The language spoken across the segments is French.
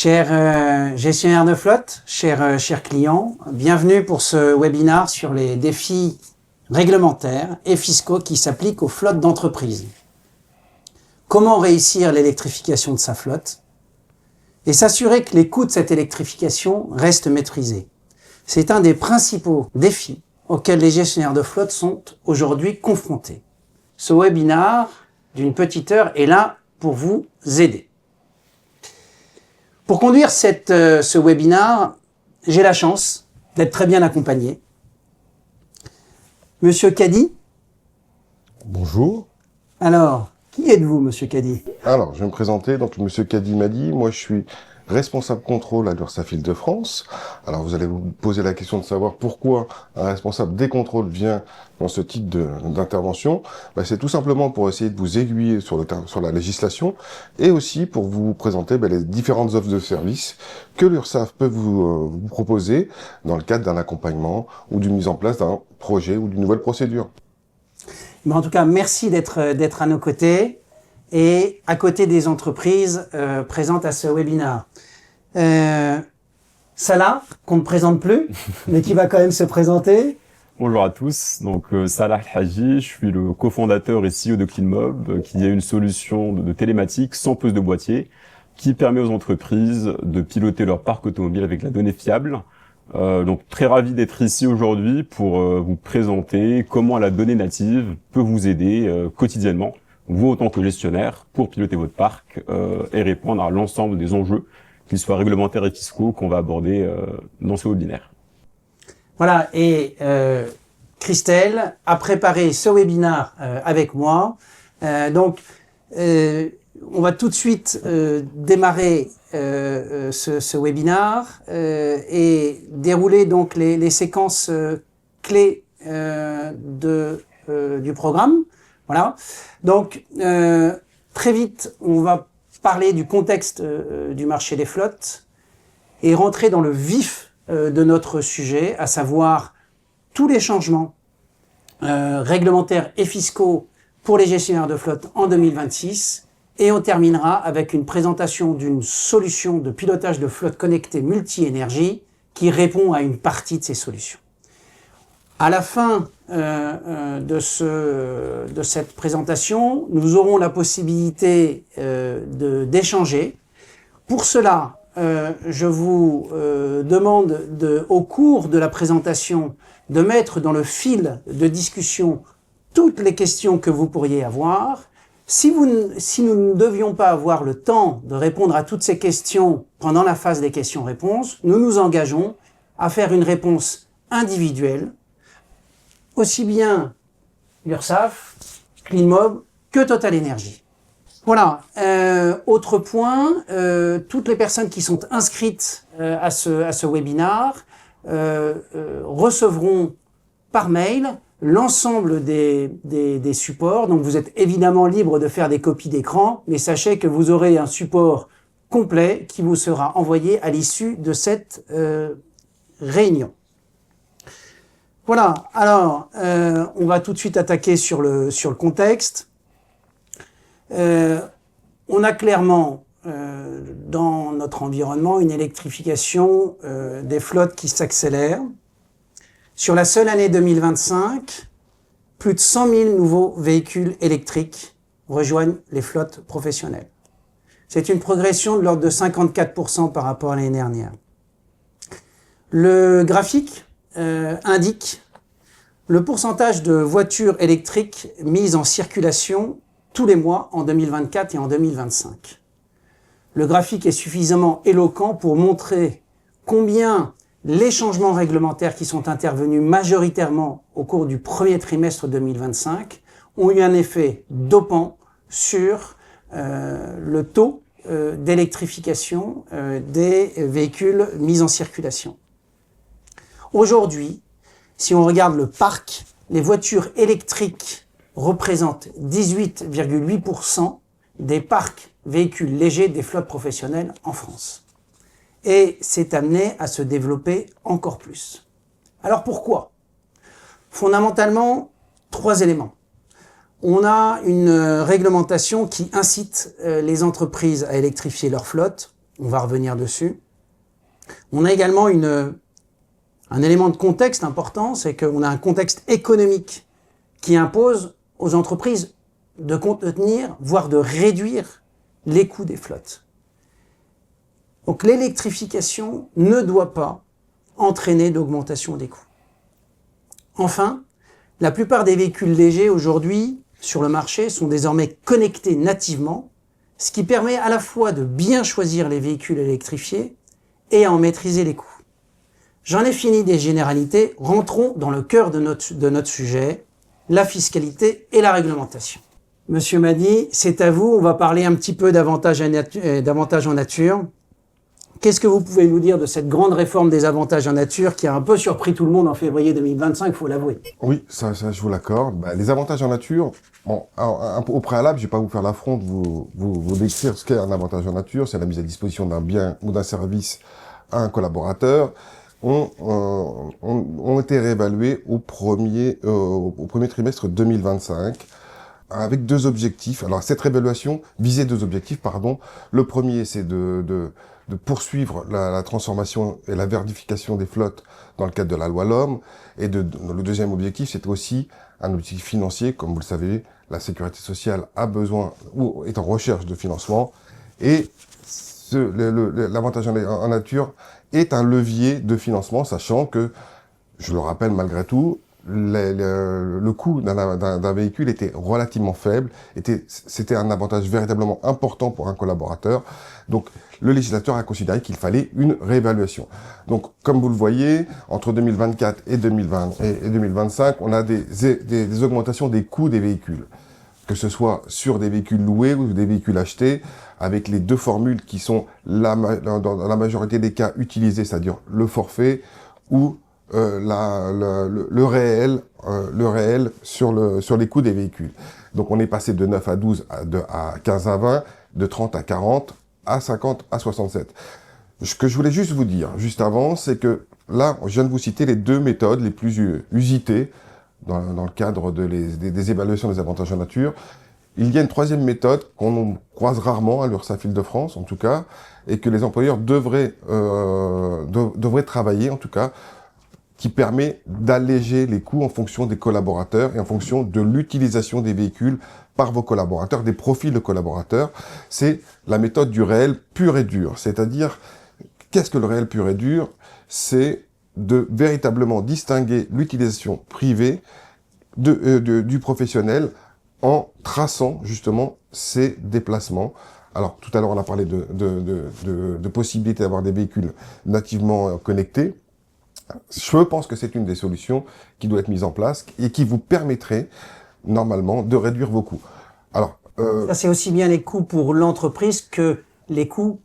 Chers gestionnaires de flotte, chers clients, bienvenue pour ce webinaire sur les défis réglementaires et fiscaux qui s'appliquent aux flottes d'entreprises. Comment réussir l'électrification de sa flotte et s'assurer que les coûts de cette électrification restent maîtrisés. C'est un des principaux défis auxquels les gestionnaires de flotte sont aujourd'hui confrontés. Ce webinaire d'une petite heure est là pour vous aider. Pour conduire ce webinaire, j'ai la chance d'être très bien accompagné. Monsieur Kadi. Bonjour. Alors, qui êtes-vous, Monsieur Kadi? Alors, je vais me présenter. Donc, Monsieur Kadi Madi, moi, je suis responsable contrôle à l'URSSAF Île-de-France. Alors, vous allez vous poser la question de savoir pourquoi un responsable des contrôles vient dans ce type d'intervention. C'est tout simplement pour essayer de vous aiguiller sur la législation et aussi pour vous présenter les différentes offres de services que l'URSSAF peut vous proposer dans le cadre d'un accompagnement ou d'une mise en place d'un projet ou d'une nouvelle procédure. Mais en tout cas, merci d'être à nos côtés et à côté des entreprises présentes à ce webinaire. Salah, qu'on ne présente plus, mais qui va quand même se présenter. Bonjour à tous, donc Salah Al-Haji, je suis le cofondateur et CEO de CleanMob, qui est une solution de télématique sans pose de boîtier, qui permet aux entreprises de piloter leur parc automobile avec la donnée fiable. Donc très ravi d'être ici aujourd'hui pour vous présenter comment la donnée native peut vous aider quotidiennement, vous en tant que gestionnaire, pour piloter votre parc et répondre à l'ensemble des enjeux, qu'ils soient réglementaires et fiscaux, qu'on va aborder dans ce webinaire. Voilà, et Christelle a préparé ce webinaire avec moi. On va tout de suite démarrer ce webinaire et dérouler donc les séquences clés du programme. Voilà. Donc très vite, on va parler du contexte du marché des flottes et rentrer dans le vif de notre sujet, à savoir tous les changements réglementaires et fiscaux pour les gestionnaires de flotte en 2026. Et on terminera avec une présentation d'une solution de pilotage de flotte connectée multi-énergie qui répond à une partie de ces solutions. À la fin de cette présentation, nous aurons la possibilité d'échanger. Pour cela, je vous demande au cours de la présentation de mettre dans le fil de discussion toutes les questions que vous pourriez avoir. Si nous ne devions pas avoir le temps de répondre à toutes ces questions pendant la phase des questions-réponses, nous nous engageons à faire une réponse individuelle, aussi bien l'URSSAF, CleanMob que Total Energy. Voilà. Autre point, toutes les personnes qui sont inscrites à ce webinaire recevront par mail l'ensemble des supports. Donc vous êtes évidemment libre de faire des copies d'écran, mais sachez que vous aurez un support complet qui vous sera envoyé à l'issue de cette réunion. Voilà, alors on va tout de suite attaquer sur le contexte. On a clairement dans notre environnement une électrification des flottes qui s'accélère. Sur la seule année 2025, plus de 100 000 nouveaux véhicules électriques rejoignent les flottes professionnelles. C'est une progression de l'ordre de 54% par rapport à l'année dernière. Le graphique indique le pourcentage de voitures électriques mises en circulation tous les mois en 2024 et en 2025. Le graphique est suffisamment éloquent pour montrer combien les changements réglementaires qui sont intervenus majoritairement au cours du premier trimestre 2025 ont eu un effet dopant sur le taux d'électrification des véhicules mis en circulation. Aujourd'hui, si on regarde le parc, les voitures électriques représentent 18,8% des parcs véhicules légers des flottes professionnelles en France. Et c'est amené à se développer encore plus. Alors pourquoi? Fondamentalement, 3 éléments. On a une réglementation qui incite les entreprises à électrifier leur flotte On va revenir dessus. On a également un élément de contexte important, c'est qu'on a un contexte économique qui impose aux entreprises de contenir, voire de réduire les coûts des flottes. Donc l'électrification ne doit pas entraîner d'augmentation des coûts. Enfin, la plupart des véhicules légers aujourd'hui sur le marché sont désormais connectés nativement, ce qui permet à la fois de bien choisir les véhicules électrifiés et à en maîtriser les coûts. J'en ai fini des généralités, rentrons dans le cœur de notre sujet, la fiscalité et la réglementation. Monsieur Madi, c'est à vous, on va parler un petit peu d'avantages en nature. Qu'est-ce que vous pouvez nous dire de cette grande réforme des avantages en nature qui a un peu surpris tout le monde en février 2025, il faut l'avouer? Oui, ça je vous l'accorde. Les avantages en nature, bon, au préalable, je vais pas vous faire l'affront de vous décrire ce qu'est un avantage en nature. C'est la mise à disposition d'un bien ou d'un service à un collaborateur. Ont été réévalués au premier trimestre 2025 avec deux objectifs. Alors cette réévaluation visait deux objectifs, pardon. Le premier, c'est de poursuivre la transformation et la verdification des flottes dans le cadre de la loi l'homme. Et le deuxième objectif, c'était aussi un objectif financier. Comme vous le savez, la sécurité sociale a besoin ou est en recherche de financement. Et l'avantage en nature est un levier de financement, sachant que, je le rappelle malgré tout, le coût d'un véhicule était relativement faible, c'était un avantage véritablement important pour un collaborateur. Donc, le législateur a considéré qu'il fallait une réévaluation. Donc, comme vous le voyez, entre 2024 et 2025, on a des augmentations des coûts des véhicules, que ce soit sur des véhicules loués ou des véhicules achetés, avec les deux formules qui sont dans la majorité des cas utilisées, c'est-à-dire le forfait ou le réel sur les coûts des véhicules. Donc on est passé de 9 à 12 à 15 à 20, de 30 à 40, à 50 à 67. Ce que je voulais juste vous dire, juste avant, c'est que là, je viens de vous citer les deux méthodes les plus usitées dans le cadre des évaluations des avantages en nature. Il y a une troisième méthode qu'on croise rarement à l'URSSAF Île-de-France, en tout cas, et que les employeurs devraient travailler, en tout cas, qui permet d'alléger les coûts en fonction des collaborateurs et en fonction de l'utilisation des véhicules par vos collaborateurs, des profils de collaborateurs. C'est la méthode du réel pur et dur. C'est-à-dire, qu'est-ce que le réel pur et dur? C'est de véritablement distinguer l'utilisation privée du professionnel en traçant justement ses déplacements. Alors, tout à l'heure, on a parlé de possibilité d'avoir des véhicules nativement connectés. Je pense que c'est une des solutions qui doit être mise en place et qui vous permettrait, normalement, de réduire vos coûts. Alors, ça, c'est aussi bien les coûts pour l'entreprise que les coûts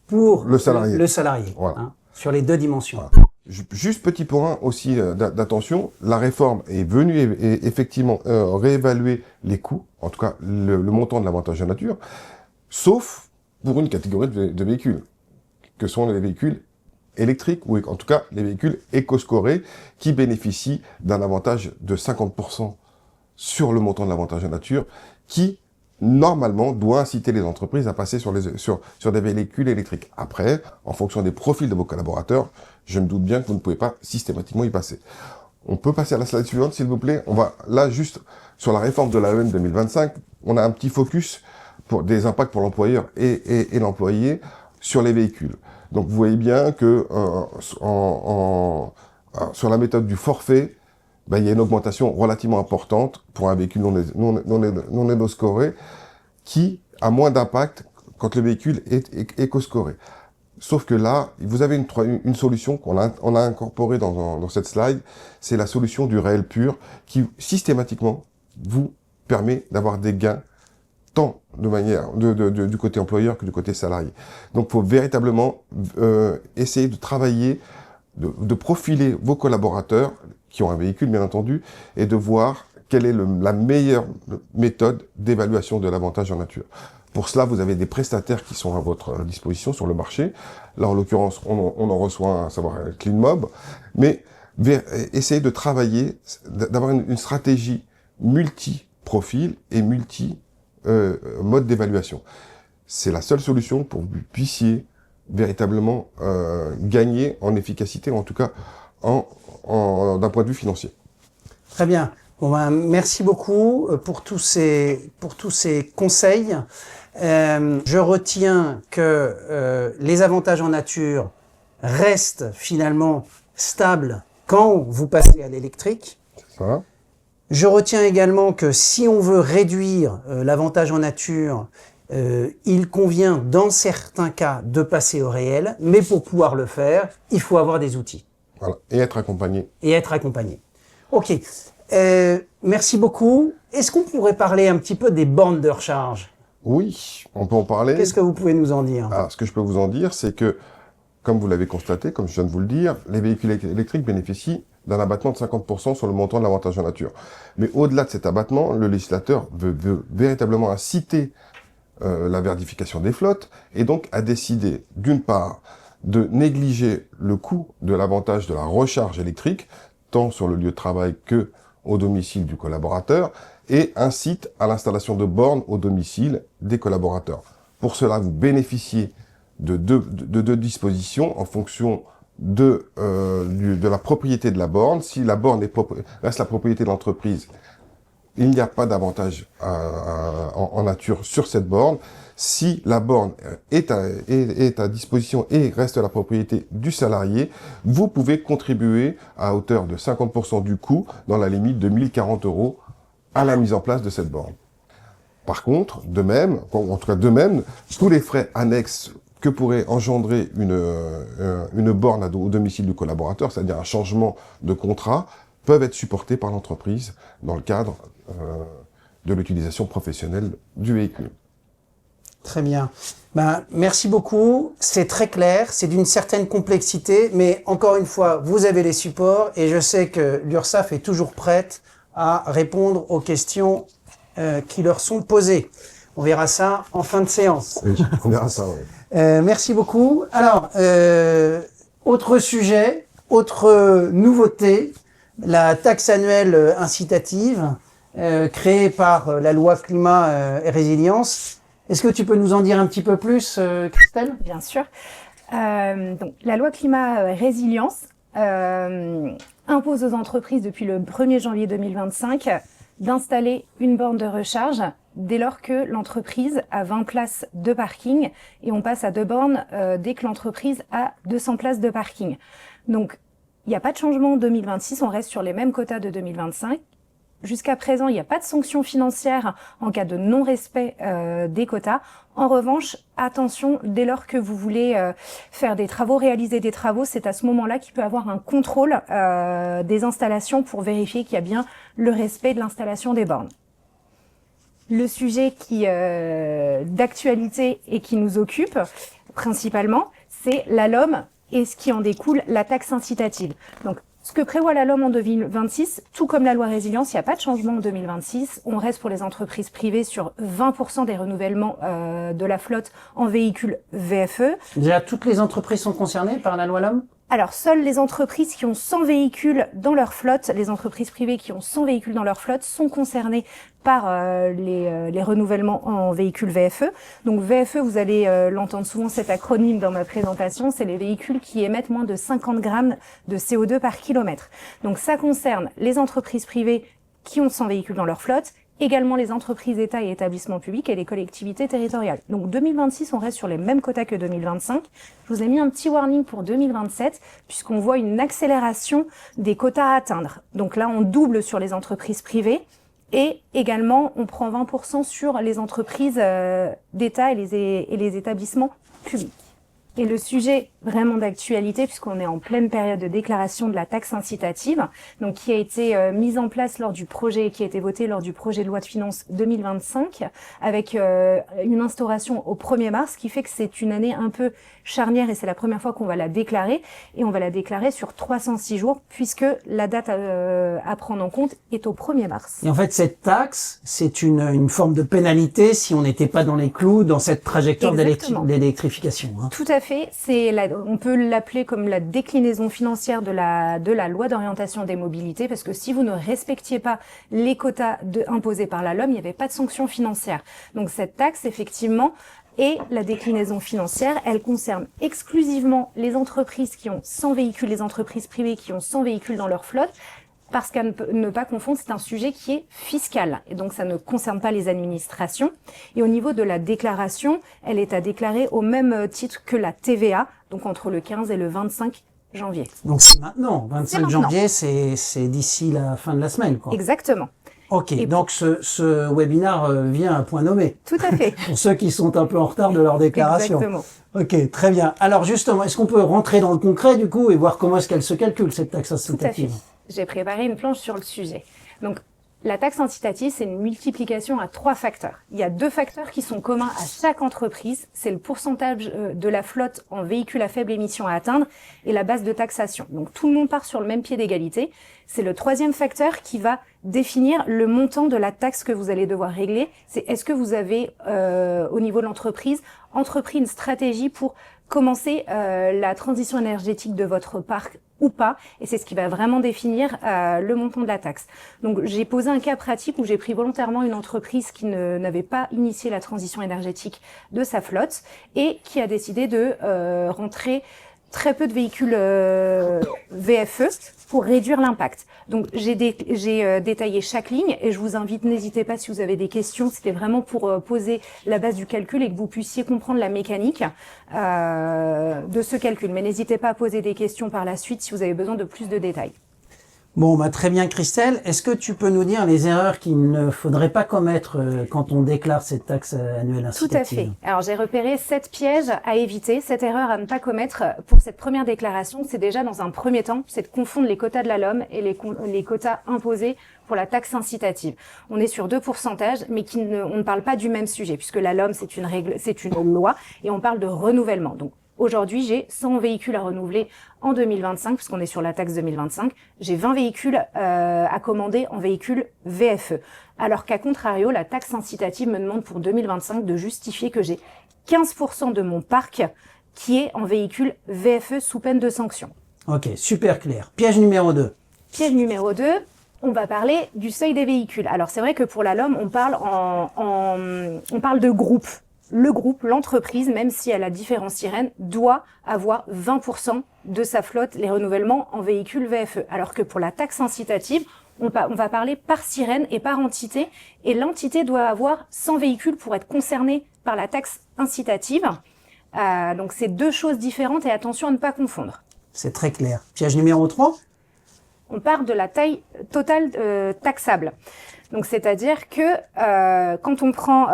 pour le salarié. Voilà. Hein, sur les deux dimensions. Voilà. Juste petit point aussi d'attention, la réforme est venue effectivement réévaluer les coûts, en tout cas le montant de l'avantage en nature, sauf pour une catégorie de véhicules, que sont les véhicules électriques, ou en tout cas les véhicules éco-scorés, qui bénéficient d'un avantage de 50% sur le montant de l'avantage en nature, qui normalement doit inciter les entreprises à passer sur des véhicules électriques. Après, en fonction des profils de vos collaborateurs, je me doute bien que vous ne pouvez pas systématiquement y passer. On peut passer à la slide suivante, s'il vous plaît. On va, là, juste sur la réforme de l'AEM 2025, on a un petit focus pour des impacts pour l'employeur et l'employé sur les véhicules. Donc, vous voyez bien que sur la méthode du forfait, il y a une augmentation relativement importante pour un véhicule non éco-scoré qui a moins d'impact quand le véhicule est éco-scoré. Sauf que là, vous avez une solution qu'on a incorporée dans cette slide, c'est la solution du réel pur qui systématiquement vous permet d'avoir des gains tant de manière du côté employeur que du côté salarié. Donc, il faut véritablement essayer de travailler, de profiler vos collaborateurs qui ont un véhicule, bien entendu, et de voir quelle est la meilleure méthode d'évaluation de l'avantage en nature. Pour cela, vous avez des prestataires qui sont à votre disposition sur le marché. Là, en l'occurrence, on en reçoit un, à savoir CleanMob, mais essayez de travailler, d'avoir une stratégie multi-profil et multi-mode d'évaluation. C'est la seule solution pour que vous puissiez véritablement gagner en efficacité, en tout cas d'un point de vue financier. Très bien. Bon, ben, merci beaucoup pour tous ces conseils. Je retiens que les avantages en nature restent finalement stables quand vous passez à l'électrique. C'est ça. Je retiens également que si on veut réduire l'avantage en nature, il convient dans certains cas de passer au réel, mais pour pouvoir le faire, il faut avoir des outils. Voilà. Et être accompagné. Et être accompagné. Ok. Merci beaucoup. Est-ce qu'on pourrait parler un petit peu des bornes de recharge? Oui, on peut en parler. Qu'est-ce que vous pouvez nous en dire? Alors, ce que je peux vous en dire, c'est que, comme vous l'avez constaté, comme je viens de vous le dire, les véhicules électriques bénéficient d'un abattement de 50% sur le montant de l'avantage en nature. Mais au-delà de cet abattement, le législateur veut véritablement inciter la verdification des flottes, et donc a décidé, d'une part, de négliger le coût de l'avantage de la recharge électrique, tant sur le lieu de travail que au domicile du collaborateur, et incite à l'installation de bornes au domicile des collaborateurs. Pour cela, vous bénéficiez de deux dispositions en fonction de la propriété de la borne. Si la borne reste la propriété de l'entreprise, il n'y a pas d'avantage en nature sur cette borne. Si la borne est à disposition et reste la propriété du salarié, vous pouvez contribuer à hauteur de 50% du coût dans la limite de 1 040 € à la mise en place de cette borne. Par contre, de même, tous les frais annexes que pourrait engendrer une borne au domicile du collaborateur, c'est-à-dire un changement de contrat, peuvent être supportés par l'entreprise dans le cadre de l'utilisation professionnelle du véhicule. Très bien. Ben, merci beaucoup. C'est très clair. C'est d'une certaine complexité, mais encore une fois, vous avez les supports et je sais que l'URSSAF est toujours prête à répondre aux questions qui leur sont posées. On verra ça en fin de séance. Oui, on verra ça, oui. Merci beaucoup. Alors, autre sujet, autre nouveauté, la taxe annuelle incitative créée par la loi climat et résilience. Est-ce que tu peux nous en dire un petit peu plus, Christelle? Bien sûr. Donc, la loi climat résilience impose aux entreprises depuis le 1er janvier 2025 d'installer une borne de recharge dès lors que l'entreprise a 20 places de parking et on passe à 2 bornes dès que l'entreprise a 200 places de parking. Donc, il n'y a pas de changement en 2026, on reste sur les mêmes quotas de 2025. Jusqu'à présent, il n'y a pas de sanction financière en cas de non-respect des quotas. En revanche, attention, dès lors que vous voulez faire des travaux, réaliser des travaux, c'est à ce moment-là qu'il peut y avoir un contrôle des installations pour vérifier qu'il y a bien le respect de l'installation des bornes. Le sujet d'actualité et qui nous occupe principalement, c'est la LOM et ce qui en découle, la taxe incitative. Donc, ce que prévoit la LOM en 2026, tout comme la loi résilience, il n'y a pas de changement en 2026. On reste pour les entreprises privées sur 20% des renouvellements de la flotte en véhicules VFE. Déjà, toutes les entreprises sont concernées par la loi LOM? Alors, seules les entreprises qui ont 100 véhicules dans leur flotte, les entreprises privées qui ont 100 véhicules dans leur flotte sont concernées par les renouvellements en véhicules VFE. Donc VFE, vous allez l'entendre souvent cet acronyme dans ma présentation, c'est les véhicules qui émettent moins de 50 grammes de CO2 par kilomètre. Donc ça concerne les entreprises privées qui ont 100 véhicules dans leur flotte, également les entreprises État et établissements publics et les collectivités territoriales. Donc 2026, on reste sur les mêmes quotas que 2025. Je vous ai mis un petit warning pour 2027, puisqu'on voit une accélération des quotas à atteindre. Donc là, on double sur les entreprises privées et également, on prend 20% sur les entreprises d'État et les établissements publics. Et le sujet vraiment d'actualité, puisqu'on est en pleine période de déclaration de la taxe incitative, donc qui a été mise en place lors du projet, qui a été voté lors du projet de loi de finances 2025, avec une instauration au 1er mars, qui fait que c'est une année un peu charnière et c'est la première fois qu'on va la déclarer. Et on va la déclarer sur 306 jours, puisque la date à prendre en compte est au 1er mars. Et en fait, cette taxe, c'est une forme de pénalité si on n'était pas dans les clous dans cette trajectoire d'électrification. Hein. Tout à fait. On peut l'appeler comme la déclinaison financière de la loi d'orientation des mobilités, parce que si vous ne respectiez pas les quotas imposés par la LOM, il n'y avait pas de sanction financière. Donc cette taxe, effectivement, Et la déclinaison financière, elle concerne exclusivement les entreprises qui ont 100 véhicules, les entreprises privées qui ont 100 véhicules dans leur flotte, parce qu'à ne pas confondre, c'est un sujet qui est fiscal. Et donc, ça ne concerne pas les administrations. Et au niveau de la déclaration, elle est à déclarer au même titre que la TVA, donc entre le 15 et le 25 janvier. Donc, c'est maintenant. 25 janvier, c'est d'ici la fin de la semaine, quoi. Exactement. Ok, et donc ce webinaire vient à point nommé. Tout à fait. Pour ceux qui sont un peu en retard de leur déclaration. Exactement. Ok, très bien. Alors justement, est-ce qu'on peut rentrer dans le concret du coup et voir comment est-ce qu'elle se calcule, cette taxe incitative? Tout à fait. J'ai préparé une planche sur le sujet. Donc, la taxe incitative, c'est une multiplication à 3 facteurs. Il y a 2 facteurs qui sont communs à chaque entreprise. C'est le pourcentage de la flotte en véhicules à faible émission à atteindre et la base de taxation. Donc, tout le monde part sur le même pied d'égalité. C'est le 3e facteur qui va définir le montant de la taxe que vous allez devoir régler. C'est est-ce que vous avez, au niveau de l'entreprise, entrepris une stratégie pour commencer la transition énergétique de votre parc ou pas, et c'est ce qui va vraiment définir le montant de la taxe. Donc j'ai posé un cas pratique où j'ai pris volontairement une entreprise qui n'avait pas initié la transition énergétique de sa flotte et qui a décidé de rentrer très peu de véhicules VFE pour réduire l'impact. Donc j'ai détaillé chaque ligne et je vous invite, n'hésitez pas si vous avez des questions, c'était vraiment pour poser la base du calcul et que vous puissiez comprendre la mécanique de ce calcul. Mais n'hésitez pas à poser des questions par la suite si vous avez besoin de plus de détails. Bon, bah, très bien Christelle. Est-ce que tu peux nous dire les erreurs qu'il ne faudrait pas commettre quand on déclare cette taxe annuelle incitative? Tout à fait. Alors j'ai repéré 7 pièges à éviter, 7 erreurs à ne pas commettre pour cette première déclaration. C'est déjà dans un premier temps, c'est de confondre les quotas de la LOM et les quotas imposés pour la taxe incitative. On est sur 2 pourcentages, mais on ne parle pas du même sujet, puisque la LOM c'est une règle, c'est une loi, et on parle de renouvellement. Donc aujourd'hui, j'ai 100 véhicules à renouveler en 2025, puisqu'on est sur la taxe 2025. J'ai 20 véhicules à commander en véhicules VFE. Alors qu'à contrario, la taxe incitative me demande pour 2025 de justifier que j'ai 15% de mon parc qui est en véhicule VFE sous peine de sanction. Ok, super clair. Piège numéro 2. Piège numéro 2. On va parler du seuil des véhicules. Alors c'est vrai que pour la LOM, on parle on parle de groupe. Le groupe, l'entreprise, même si elle a différents sirènes, doit avoir 20% de sa flotte, les renouvellements en véhicules VFE. Alors que pour la taxe incitative, on va parler par sirène et par entité. Et l'entité doit avoir 100 véhicules pour être concernée par la taxe incitative. Donc c'est 2 choses différentes et attention à ne pas confondre. C'est très clair. Piège numéro 3. On part de la taille totale taxable. Donc c'est-à-dire que quand on prend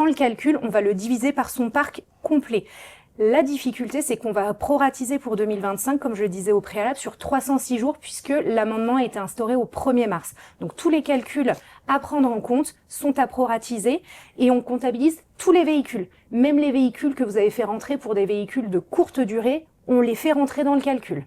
le calcul, on va le diviser par son parc complet. La difficulté, c'est qu'on va proratiser pour 2025, comme je le disais au préalable, sur 306 jours, puisque l'amendement a été instauré au 1er mars. Donc tous les calculs à prendre en compte sont à proratiser et on comptabilise tous les véhicules. Même les véhicules que vous avez fait rentrer pour des véhicules de courte durée, on les fait rentrer dans le calcul.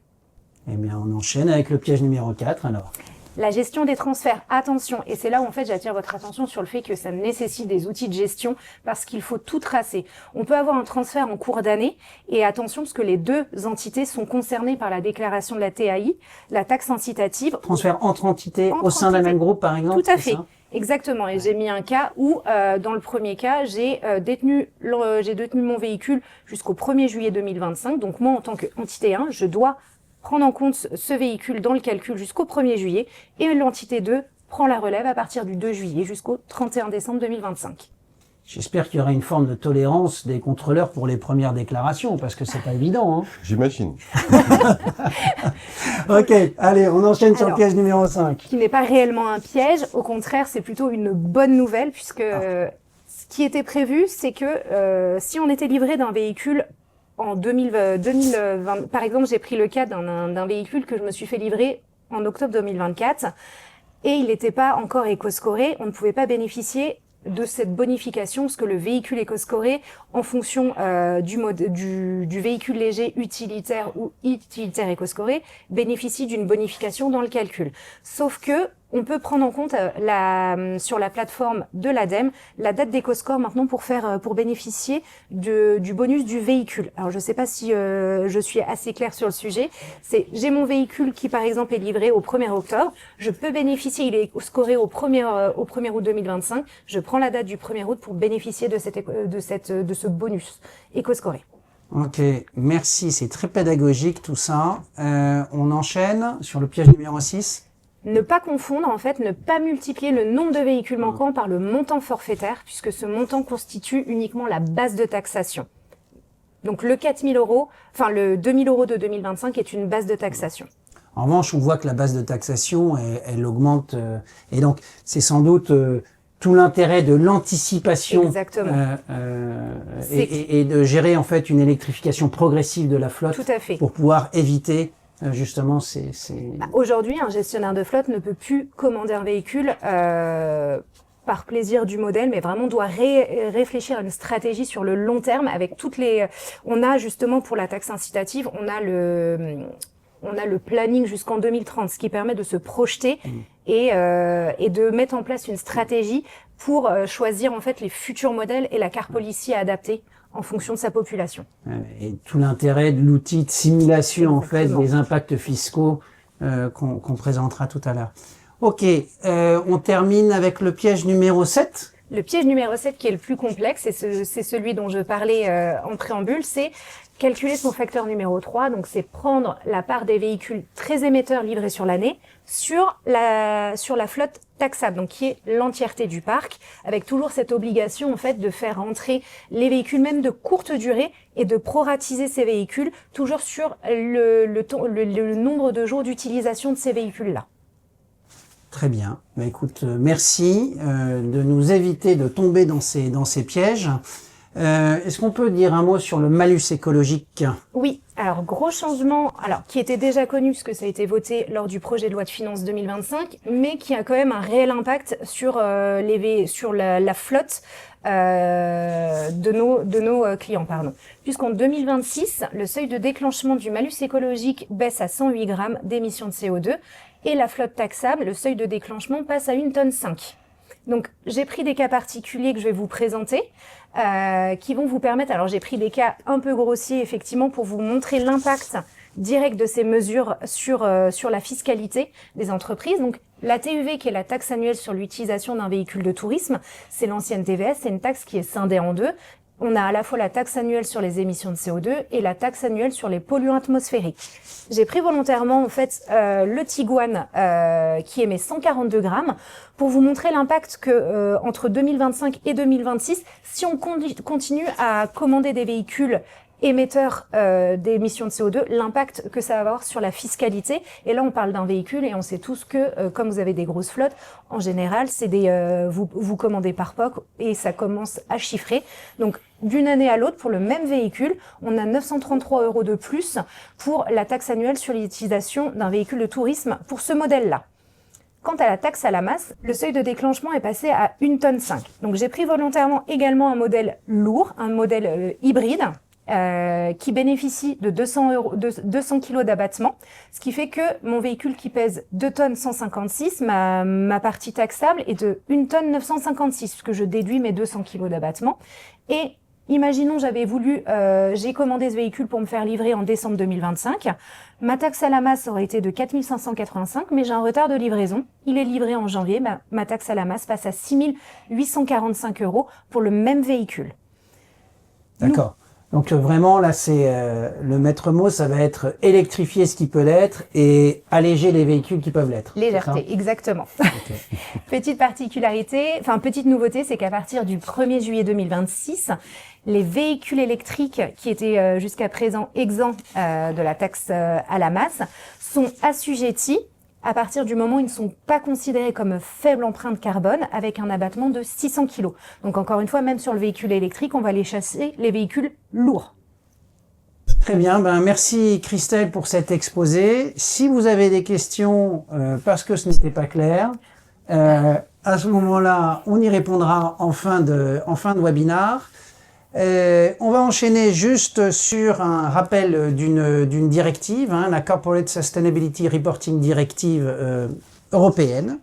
Eh bien, on enchaîne avec le piège numéro 4, alors. La gestion des transferts, attention, et c'est là où en fait j'attire votre attention sur le fait que ça nécessite des outils de gestion parce qu'il faut tout tracer. On peut avoir un transfert en cours d'année et attention parce que les 2 entités sont concernées par la déclaration de la TAI, la taxe incitative. Transfert entre entités au sein d'un même groupe par exemple? Tout à fait. Exactement, et j'ai mis un cas où, dans le premier cas, j'ai détenu mon véhicule jusqu'au 1er juillet 2025. Donc moi, en tant qu'entité 1, je dois prendre en compte ce véhicule dans le calcul jusqu'au 1er juillet et l'entité 2 prend la relève à partir du 2 juillet jusqu'au 31 décembre 2025. J'espère qu'il y aura une forme de tolérance des contrôleurs pour les premières déclarations, parce que c'est pas évident. Hein. J'imagine. Ok, allez, on enchaîne sur le piège numéro 5. Qui n'est pas réellement un piège, au contraire, c'est plutôt une bonne nouvelle, puisque ce qui était prévu, c'est que si on était livré d'un véhicule en 2020, par exemple, j'ai pris le cas d'un véhicule que je me suis fait livrer en octobre 2024 et il n'était pas encore éco-scoré, on ne pouvait pas bénéficier de cette bonification parce que le véhicule éco-scoré, en fonction du véhicule léger utilitaire ou utilitaire éco-scoré, bénéficie d'une bonification dans le calcul. Sauf que on peut prendre en compte sur la plateforme de l'ADEME la date d'éco-score maintenant pour bénéficier du bonus du véhicule. Alors je ne sais pas si je suis assez claire sur le sujet. J'ai mon véhicule qui par exemple est livré au 1er octobre. Je peux bénéficier, il est scoré au 1er août 2025. Je prends la date du 1er août pour bénéficier de ce bonus éco-scoré. Ok, merci, c'est très pédagogique tout ça. On enchaîne sur le piège numéro 6. Ne pas confondre, en fait, ne pas multiplier le nombre de véhicules manquants par le montant forfaitaire, puisque ce montant constitue uniquement la base de taxation. Donc le 4 000 €, enfin le 2 000 € de 2025 est une base de taxation. En revanche, on voit que la base de taxation, elle augmente, et donc c'est sans doute tout l'intérêt de l'anticipation et de gérer en fait une électrification progressive de la flotte. Tout à fait. Pour pouvoir éviter justement Aujourd'hui, un gestionnaire de flotte ne peut plus commander un véhicule par plaisir du modèle, mais vraiment doit réfléchir à une stratégie sur le long terme avec on a justement pour la taxe incitative, on a le planning jusqu'en 2030, ce qui permet de se projeter et de mettre en place une stratégie pour choisir en fait les futurs modèles et la car policy à adapter en fonction de sa population. Et tout l'intérêt de l'outil de simulation en fait des impacts fiscaux qu'on présentera tout à l'heure. Ok, on termine avec le piège numéro 7. Le piège numéro 7 qui est le plus complexe, c'est celui dont je parlais en préambule, c'est calculer son facteur numéro 3, donc c'est prendre la part des véhicules très émetteurs livrés sur l'année sur la flotte taxable, donc qui est l'entièreté du parc, avec toujours cette obligation en fait de faire rentrer les véhicules même de courte durée et de proratiser ces véhicules toujours sur le nombre de jours d'utilisation de ces véhicules-là. Très bien. Bah, écoute, merci de nous éviter de tomber dans ces pièges. Est-ce qu'on peut dire un mot sur le malus écologique? Oui, alors gros changement, qui était déjà connu puisque ça a été voté lors du projet de loi de finances 2025, mais qui a quand même un réel impact sur la flotte de nos clients, pardon. Puisqu'en 2026, le seuil de déclenchement du malus écologique baisse à 108 grammes d'émissions de CO2 et la flotte taxable, le seuil de déclenchement passe à 1,5 tonne. Donc, j'ai pris des cas particuliers que je vais vous présenter, qui vont vous permettre, alors j'ai pris des cas un peu grossiers, effectivement, pour vous montrer l'impact direct de ces mesures sur la fiscalité des entreprises. Donc, la TEV, qui est la taxe annuelle sur l'utilisation d'un véhicule de tourisme, c'est l'ancienne TVS, c'est une taxe qui est scindée en deux. On a à la fois la taxe annuelle sur les émissions de CO2 et la taxe annuelle sur les polluants atmosphériques. J'ai pris volontairement en fait le Tiguan qui émet 142 grammes pour vous montrer l'impact que entre 2025 et 2026, si on continue à commander des véhicules émetteurs d'émissions de CO2, l'impact que ça va avoir sur la fiscalité. Et là, on parle d'un véhicule et on sait tous que, comme vous avez des grosses flottes, en général, c'est vous commandez par POC et ça commence à chiffrer. Donc, d'une année à l'autre, pour le même véhicule, on a 933 € de plus pour la taxe annuelle sur l'utilisation d'un véhicule de tourisme pour ce modèle-là. Quant à la taxe à la masse, le seuil de déclenchement est passé à 1,5 tonne. Donc, j'ai pris volontairement également un modèle lourd, un modèle hybride, qui bénéficie de 200 kg d'abattement, ce qui fait que mon véhicule qui pèse 2 tonnes 156, ma partie taxable est de 1 tonne 956, puisque je déduis mes 200 kg d'abattement. Et imaginons j'ai commandé ce véhicule pour me faire livrer en décembre 2025. Ma taxe à la masse aurait été de 4 585, mais j'ai un retard de livraison. Il est livré en janvier, ma taxe à la masse passe à 6 845 € pour le même véhicule. D'accord. Donc vraiment là c'est le maître mot, ça va être électrifier ce qui peut l'être et alléger les véhicules qui peuvent l'être. Légèreté, exactement. Okay. Petite nouveauté, c'est qu'à partir du 1er juillet 2026, les véhicules électriques qui étaient jusqu'à présent exempts de la taxe à la masse sont assujettis à partir du moment où ils ne sont pas considérés comme faible empreinte carbone avec un abattement de 600 kg. Donc encore une fois, même sur le véhicule électrique, on va aller chasser les véhicules lourds. Très bien, merci Christelle pour cet exposé. Si vous avez des questions parce que ce n'était pas clair, à ce moment-là, on y répondra en fin de webinaire. On va enchaîner juste sur un rappel d'une directive, la Corporate Sustainability Reporting Directive européenne.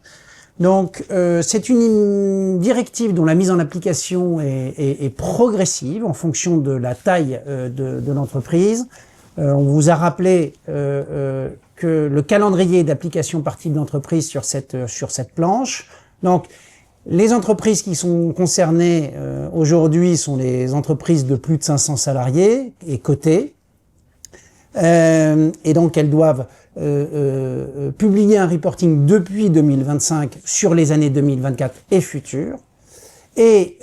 Donc, c'est une directive dont la mise en application est progressive en fonction de la taille de l'entreprise. On vous a rappelé que le calendrier d'application par type d'entreprise sur cette planche. Donc, les entreprises qui sont concernées aujourd'hui sont les entreprises de plus de 500 salariés et cotées. Et donc, elles doivent publier un reporting depuis 2025 sur les années 2024 et futures. Et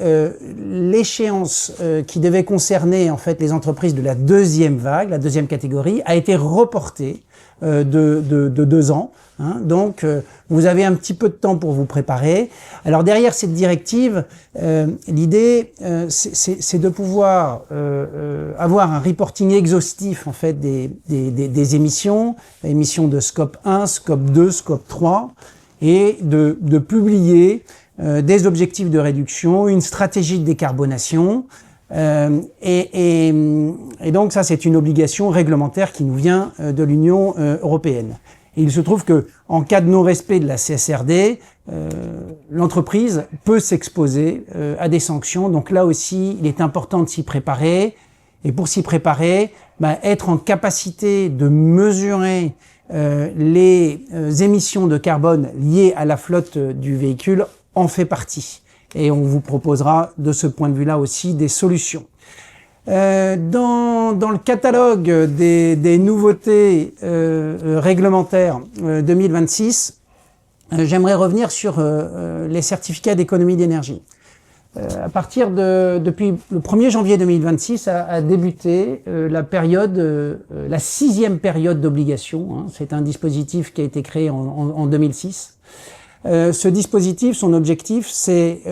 l'échéance qui devait concerner en fait les entreprises de la deuxième vague, la deuxième catégorie, a été reportée de 2 ans. Hein. Donc, vous avez un petit peu de temps pour vous préparer. Alors derrière cette directive, l'idée, c'est de pouvoir avoir un reporting exhaustif en fait des émissions de scope 1, scope 2, scope 3, et de publier des objectifs de réduction, une stratégie de décarbonation, et donc ça c'est une obligation réglementaire qui nous vient de l'Union européenne. Et il se trouve que en cas de non-respect de la CSRD, l'entreprise peut s'exposer à des sanctions. Donc là aussi, il est important de s'y préparer. Et pour s'y préparer, être en capacité de mesurer les émissions de carbone liées à la flotte du véhicule en fait partie. Et on vous proposera de ce point de vue-là aussi des solutions. Dans le catalogue des nouveautés réglementaires 2026, j'aimerais revenir sur les certificats d'économie d'énergie. Depuis le 1er janvier 2026 a débuté la période, la 6e période d'obligation. Hein. C'est un dispositif qui a été créé en 2006. Ce dispositif, son objectif, c'est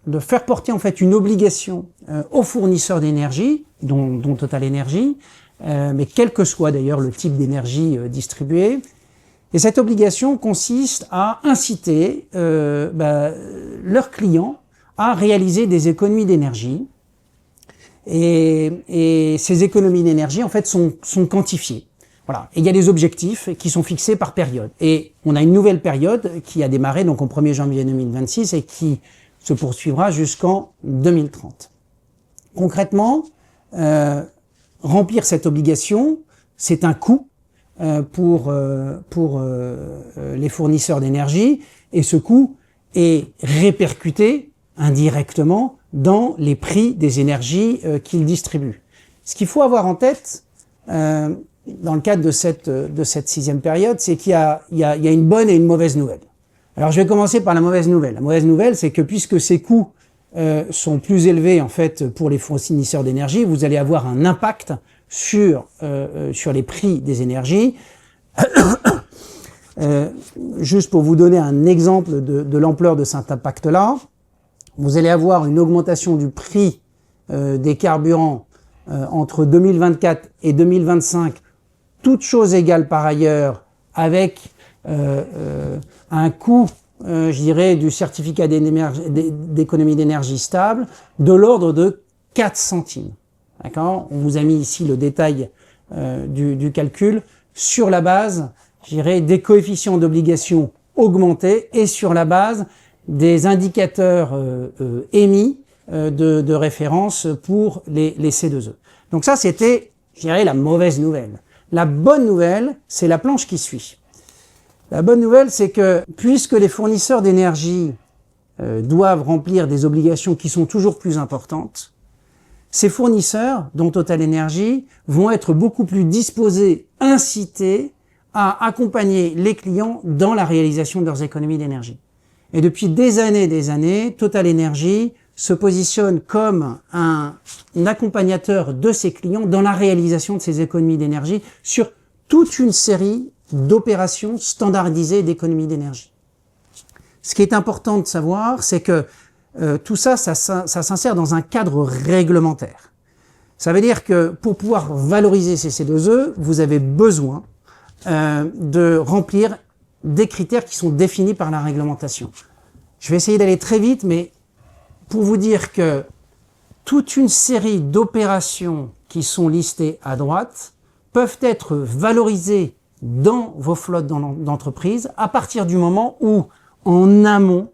de faire porter en fait une obligation aux fournisseurs d'énergie, dont Total Energy, mais quel que soit d'ailleurs le type d'énergie distribuée. Et cette obligation consiste à inciter leurs clients à réaliser des économies d'énergie. Et ces économies d'énergie en fait sont quantifiées. Voilà. Et il y a des objectifs qui sont fixés par période. Et on a une nouvelle période qui a démarré donc au 1er janvier 2026 et qui se poursuivra jusqu'en 2030. Concrètement, remplir cette obligation, c'est un coût pour les fournisseurs d'énergie, et ce coût est répercuté indirectement dans les prix des énergies qu'ils distribuent. Ce qu'il faut avoir en tête dans le cadre de cette 6e période, c'est qu'il y a une bonne et une mauvaise nouvelle. Alors je vais commencer par la mauvaise nouvelle. La mauvaise nouvelle, c'est que puisque ces coûts sont plus élevés en fait pour les fournisseurs d'énergie, vous allez avoir un impact sur les prix des énergies. Juste pour vous donner un exemple de l'ampleur de cet impact-là, vous allez avoir une augmentation du prix des carburants entre 2024 et 2025, toutes choses égales par ailleurs, avec un coût, je dirais, du certificat d'économie d'énergie stable de l'ordre de 4 centimes. D'accord ? On vous a mis ici le détail du calcul sur la base, je dirais, des coefficients d'obligation augmentés et sur la base des indicateurs émis de référence pour les C2E. Donc ça, c'était, je dirais, la mauvaise nouvelle. La bonne nouvelle, c'est la planche qui suit. La bonne nouvelle, c'est que puisque les fournisseurs d'énergie doivent remplir des obligations qui sont toujours plus importantes, ces fournisseurs, dont Total Energy, vont être beaucoup plus disposés, incités à accompagner les clients dans la réalisation de leurs économies d'énergie. Et depuis des années, Total Energy se positionne comme un accompagnateur de ses clients dans la réalisation de ces économies d'énergie sur toute une série d'opérations standardisées d'économie d'énergie. Ce qui est important de savoir, c'est que tout ça s'insère dans un cadre réglementaire. Ça veut dire que pour pouvoir valoriser ces C2E, vous avez besoin de remplir des critères qui sont définis par la réglementation. Je vais essayer d'aller très vite, mais pour vous dire que toute une série d'opérations qui sont listées à droite peuvent être valorisées dans vos flottes d'entreprise à partir du moment où, en amont,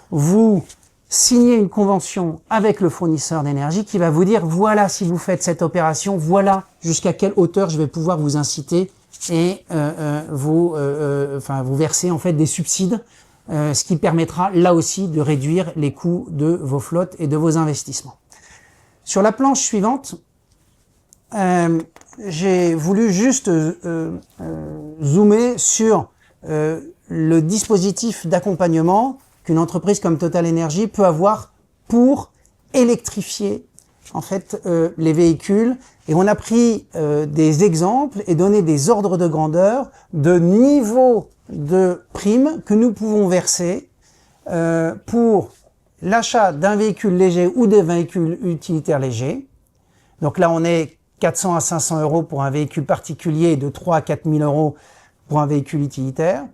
vous signez une convention avec le fournisseur d'énergie qui va vous dire, voilà, si vous faites cette opération, voilà jusqu'à quelle hauteur je vais pouvoir vous inciter et vous verser en fait des subsides, ce qui permettra là aussi de réduire les coûts de vos flottes et de vos investissements. Sur la planche suivante, j'ai voulu juste zoomer sur le dispositif d'accompagnement qu'une entreprise comme Total Energy peut avoir pour électrifier en fait les véhicules. Et on a pris des exemples et donné des ordres de grandeur de niveau de primes que nous pouvons verser pour l'achat d'un véhicule léger ou des véhicules utilitaires légers. Donc là, on est 400 à 500 euros pour un véhicule particulier et de 3 à 4 000 euros pour un véhicule utilitaire.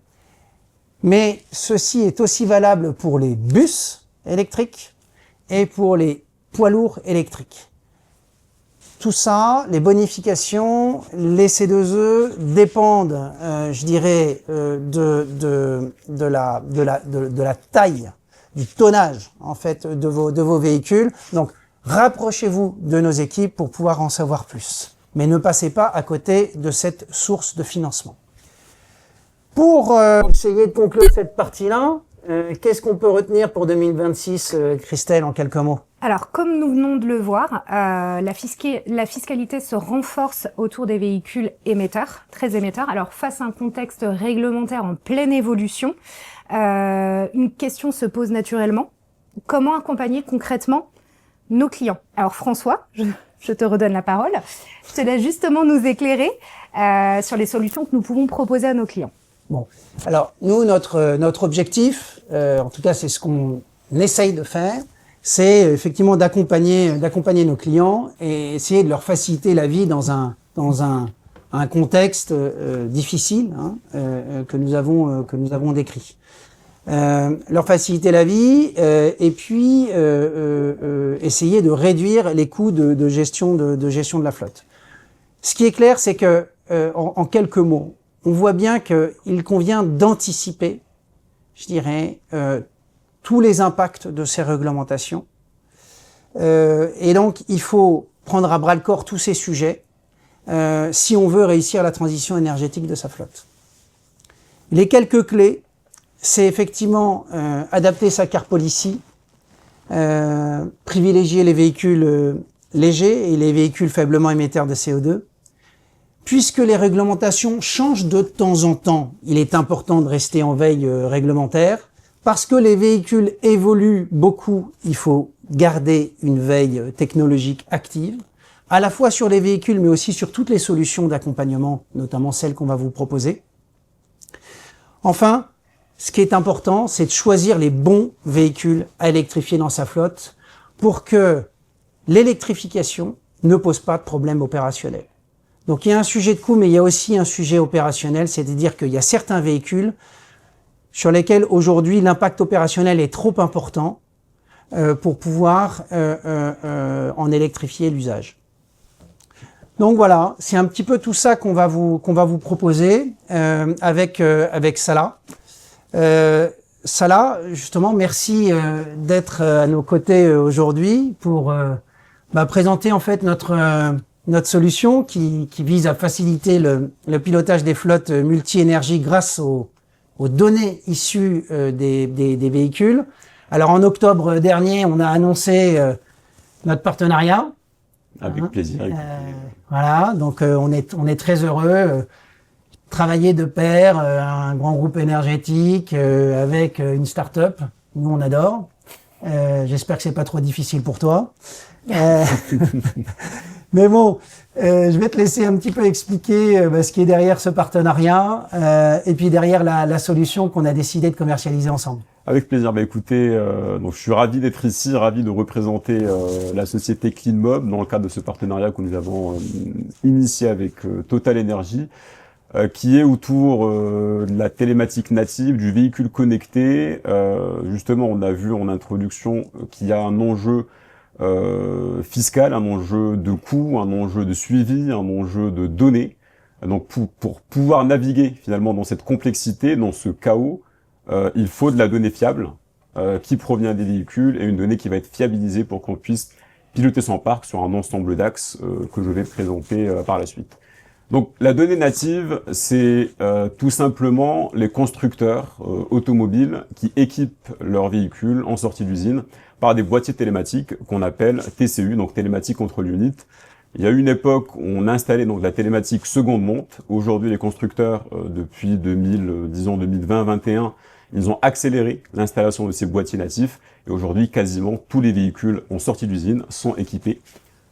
Mais ceci est aussi valable pour les bus électriques et pour les poids lourds électriques. Tout ça, les bonifications, les C2E dépendent, je dirais, de la taille, du tonnage en fait de vos véhicules. Donc, rapprochez-vous de nos équipes pour pouvoir en savoir plus. Mais ne passez pas à côté de cette source de financement. Pour essayer de conclure cette partie-là, qu'est-ce qu'on peut retenir pour 2026, Christelle, en quelques mots? Alors, comme nous venons de le voir, la fiscalité se renforce autour des véhicules émetteurs, très émetteurs. Alors, face à un contexte réglementaire en pleine évolution, une question se pose naturellement. Comment accompagner concrètement nos clients? Alors, François, je te redonne la parole. Je te laisse justement nous éclairer sur les solutions que nous pouvons proposer à nos clients. Bon, alors nous, notre objectif, en tout cas c'est ce qu'on essaye de faire, c'est effectivement d'accompagner nos clients et essayer de leur faciliter la vie dans un contexte difficile que nous avons décrit. Leur faciliter la vie et puis essayer de réduire les coûts de gestion de la flotte. Ce qui est clair, c'est que en quelques mots, on voit bien qu'il convient d'anticiper, je dirais, tous les impacts de ces réglementations. Et donc, il faut prendre à bras-le-corps tous ces sujets si on veut réussir la transition énergétique de sa flotte. Les quelques clés, c'est effectivement adapter sa car policy, privilégier les véhicules légers et les véhicules faiblement émetteurs de CO2. Puisque les réglementations changent de temps en temps, il est important de rester en veille réglementaire. Parce que les véhicules évoluent beaucoup, il faut garder une veille technologique active, à la fois sur les véhicules, mais aussi sur toutes les solutions d'accompagnement, notamment celles qu'on va vous proposer. Enfin, ce qui est important, c'est de choisir les bons véhicules à électrifier dans sa flotte pour que l'électrification ne pose pas de problème opérationnel. Donc il y a un sujet de coût, mais il y a aussi un sujet opérationnel, c'est-à-dire qu'il y a certains véhicules sur lesquels aujourd'hui l'impact opérationnel est trop important pour pouvoir en électrifier l'usage. Donc voilà, c'est un petit peu tout ça qu'on va vous proposer avec Salah. Salah, justement, merci d'être à nos côtés aujourd'hui pour présenter en fait notre solution qui vise à faciliter le pilotage des flottes multi-énergie grâce aux données issues des véhicules. Alors en octobre dernier, on a annoncé notre partenariat. Avec plaisir. Voilà, donc on est très heureux. Travailler de pair, un grand groupe énergétique avec une start-up, nous on adore. J'espère que c'est pas trop difficile pour toi. Mais bon, je vais te laisser un petit peu expliquer ce qui est derrière ce partenariat et puis derrière la solution qu'on a décidé de commercialiser ensemble. Avec plaisir. Écoutez, donc je suis ravi d'être ici, ravi de représenter la société CleanMob dans le cadre de ce partenariat que nous avons initié avec Total Energy, qui est autour de la télématique native, du véhicule connecté. Justement, on a vu en introduction qu'il y a un enjeu fiscal, un enjeu de coût, un enjeu de suivi, un enjeu de données Donc pour pouvoir naviguer finalement dans cette complexité, dans ce chaos, il faut de la donnée fiable qui provient des véhicules et une donnée qui va être fiabilisée pour qu'on puisse piloter son parc sur un ensemble d'axes que je vais présenter par la suite. Donc la donnée native, c'est tout simplement les constructeurs automobiles qui équipent leurs véhicules en sortie d'usine par des boîtiers télématiques qu'on appelle TCU, donc Télématique Control Unit. Il y a eu une époque où on installait donc la télématique seconde monte. Aujourd'hui, les constructeurs, depuis 2020-2021, ils ont accéléré l'installation de ces boîtiers natifs. Et aujourd'hui, quasiment tous les véhicules en sortie d'usine sont équipés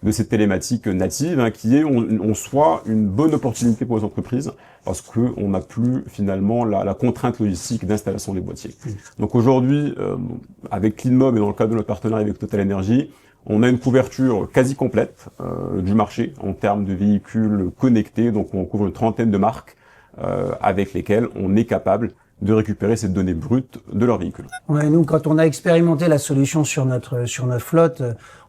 de cette télématique native, qui est en soi une bonne opportunité pour les entreprises parce qu'on n'a plus finalement la contrainte logistique d'installation des boîtiers. Donc aujourd'hui, avec CleanMob et dans le cadre de notre partenariat avec Total Energy, on a une couverture quasi complète du marché en termes de véhicules connectés. Donc on couvre une trentaine de marques avec lesquelles on est capable de récupérer cette donnée brute de leur véhicule. Ouais, nous, quand on a expérimenté la solution sur notre flotte,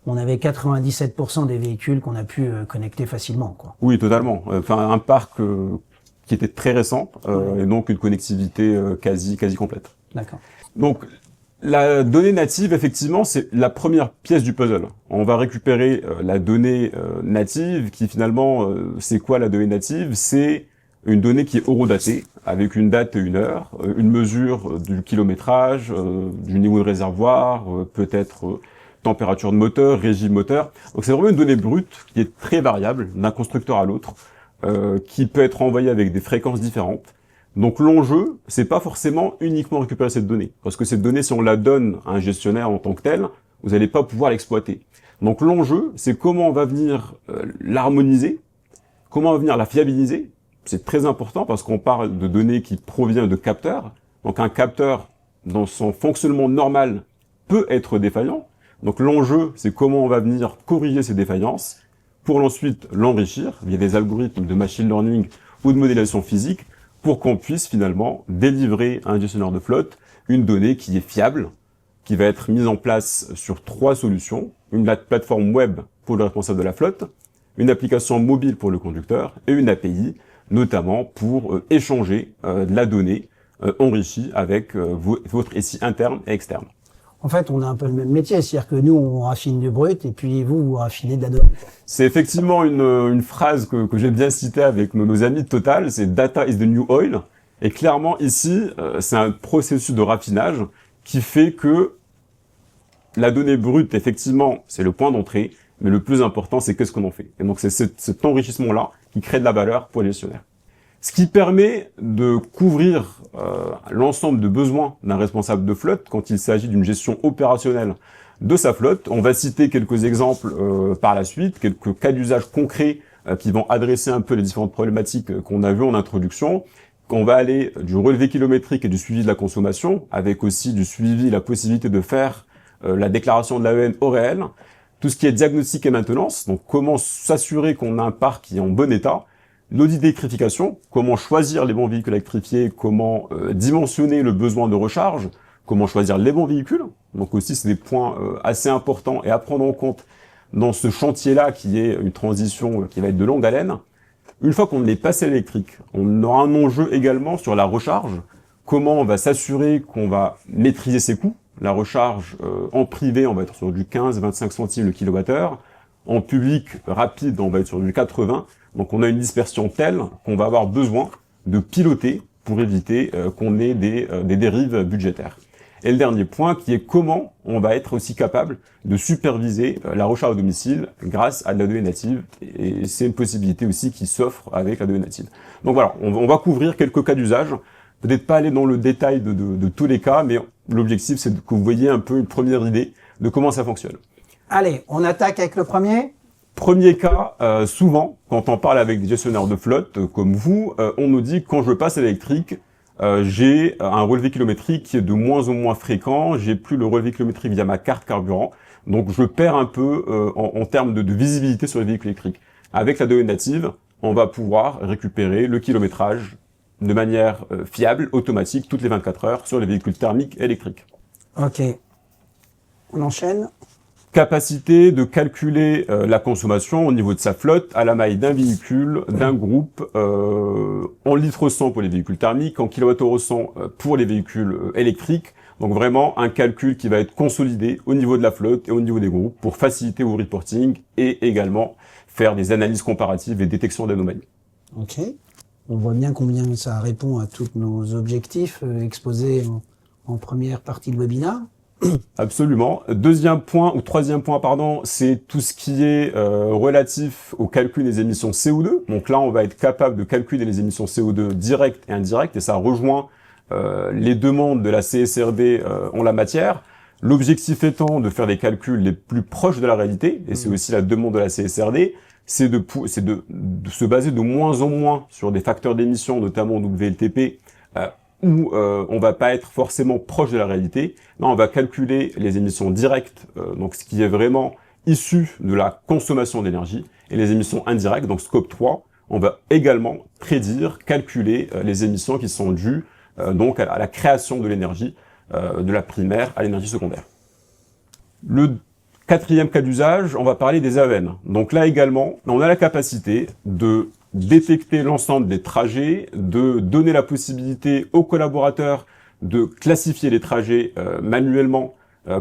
on avait 97% des véhicules qu'on a pu connecter facilement, quoi. Oui, totalement. Enfin, un parc qui était très récent et donc une connectivité quasi complète. D'accord. Donc la donnée native, effectivement, c'est la première pièce du puzzle. On va récupérer la donnée native qui finalement, c'est quoi la donnée native? C'est une donnée qui est horodatée, avec une date et une heure, une mesure du kilométrage, du niveau de réservoir, peut-être température de moteur, régime moteur. Donc c'est vraiment une donnée brute qui est très variable d'un constructeur à l'autre, qui peut être envoyée avec des fréquences différentes. Donc l'enjeu, c'est pas forcément uniquement récupérer cette donnée, parce que cette donnée, si on la donne à un gestionnaire en tant que tel, vous n'allez pas pouvoir l'exploiter. Donc l'enjeu, c'est comment on va venir l'harmoniser, comment on va venir la fiabiliser. C'est très important parce qu'on parle de données qui proviennent de capteurs. Donc un capteur, dans son fonctionnement normal, peut être défaillant. Donc l'enjeu, c'est comment on va venir corriger ces défaillances pour ensuite l'enrichir via des algorithmes de machine learning ou de modélisation physique pour qu'on puisse finalement délivrer à un gestionnaire de flotte une donnée qui est fiable, qui va être mise en place sur 3 solutions. Une plateforme web pour le responsable de la flotte, une application mobile pour le conducteur et une API notamment pour échanger de la donnée enrichie avec votre SI interne et externe. En fait, on a un peu le même métier, c'est-à-dire que nous, on raffine du brut et puis vous raffinez de la donnée. C'est effectivement une phrase que j'aime bien citer avec nos amis de Total, c'est « Data is the new oil ». Et clairement, ici, c'est un processus de raffinage qui fait que la donnée brute, effectivement, c'est le point d'entrée, mais le plus important, c'est qu'est-ce qu'on en fait. Et donc, c'est cet enrichissement-là qui crée de la valeur pour les gestionnaires. Ce qui permet de couvrir l'ensemble de besoins d'un responsable de flotte quand il s'agit d'une gestion opérationnelle de sa flotte. On va citer quelques exemples par la suite, quelques cas d'usage concrets qui vont adresser un peu les différentes problématiques qu'on a vues en introduction. On va aller du relevé kilométrique et du suivi de la consommation, avec aussi du suivi, la possibilité de faire la déclaration de l'AEN au réel. Tout ce qui est diagnostic et maintenance, donc comment s'assurer qu'on a un parc qui est en bon état. L'audit d'électrification, comment choisir les bons véhicules électrifiés, comment dimensionner le besoin de recharge, comment choisir les bons véhicules. Donc aussi, c'est des points assez importants et à prendre en compte dans ce chantier-là qui est une transition qui va être de longue haleine. Une fois qu'on est passé à l'électrique, on aura un enjeu également sur la recharge. Comment on va s'assurer qu'on va maîtriser ses coûts. La recharge en privé, on va être sur du 15-25 centimes le kilowattheure. En public rapide, on va être sur du 80. Donc on a une dispersion telle qu'on va avoir besoin de piloter pour éviter qu'on ait des dérives budgétaires. Et le dernier point qui est comment on va être aussi capable de superviser la recharge à domicile grâce à de la donnée native. Et c'est une possibilité aussi qui s'offre avec la donnée native. Donc voilà, on va couvrir quelques cas d'usage. Peut-être pas aller dans le détail de tous les cas, mais l'objectif c'est que vous voyez un peu une première idée de comment ça fonctionne. Allez, on attaque avec le premier. Premier cas, souvent, quand on parle avec des gestionnaires de flotte comme vous, on nous dit quand je passe à l'électrique, j'ai un relevé kilométrique qui est de moins en moins fréquent, j'ai plus le relevé kilométrique via ma carte carburant, donc je perds un peu en termes de visibilité sur les véhicules électriques. Avec la donnée native, on va pouvoir récupérer le kilométrage de manière fiable, automatique, toutes les 24 heures sur les véhicules thermiques et électriques. Ok. On enchaîne. Capacité de calculer la consommation au niveau de sa flotte à la maille d'un véhicule, d'un groupe, en litres 100 pour les véhicules thermiques, en kWh 100 pour les véhicules électriques. Donc vraiment un calcul qui va être consolidé au niveau de la flotte et au niveau des groupes pour faciliter vos reporting et également faire des analyses comparatives et détection d'anomalies. Ok. On voit bien combien ça répond à tous nos objectifs exposés en première partie de webinaire. Absolument. Deuxième point, ou troisième point, pardon, c'est tout ce qui est relatif au calcul des émissions CO2. Donc là, on va être capable de calculer les émissions CO2 directes et indirectes, et ça rejoint les demandes de la CSRD en la matière. L'objectif étant de faire des calculs les plus proches de la réalité, et c'est aussi la demande de la CSRD, c'est de se baser de moins en moins sur des facteurs d'émission, notamment WLTP, où on va pas être forcément proche de la réalité. Là, on va calculer les émissions directes, donc ce qui est vraiment issu de la consommation d'énergie, et les émissions indirectes, donc Scope 3, on va également prédire, calculer les émissions qui sont dues donc à la création de l'énergie, de la primaire à l'énergie secondaire. Le quatrième cas d'usage, on va parler des AEN. Donc là également, on a la capacité de détecter l'ensemble des trajets, de donner la possibilité aux collaborateurs de classifier les trajets manuellement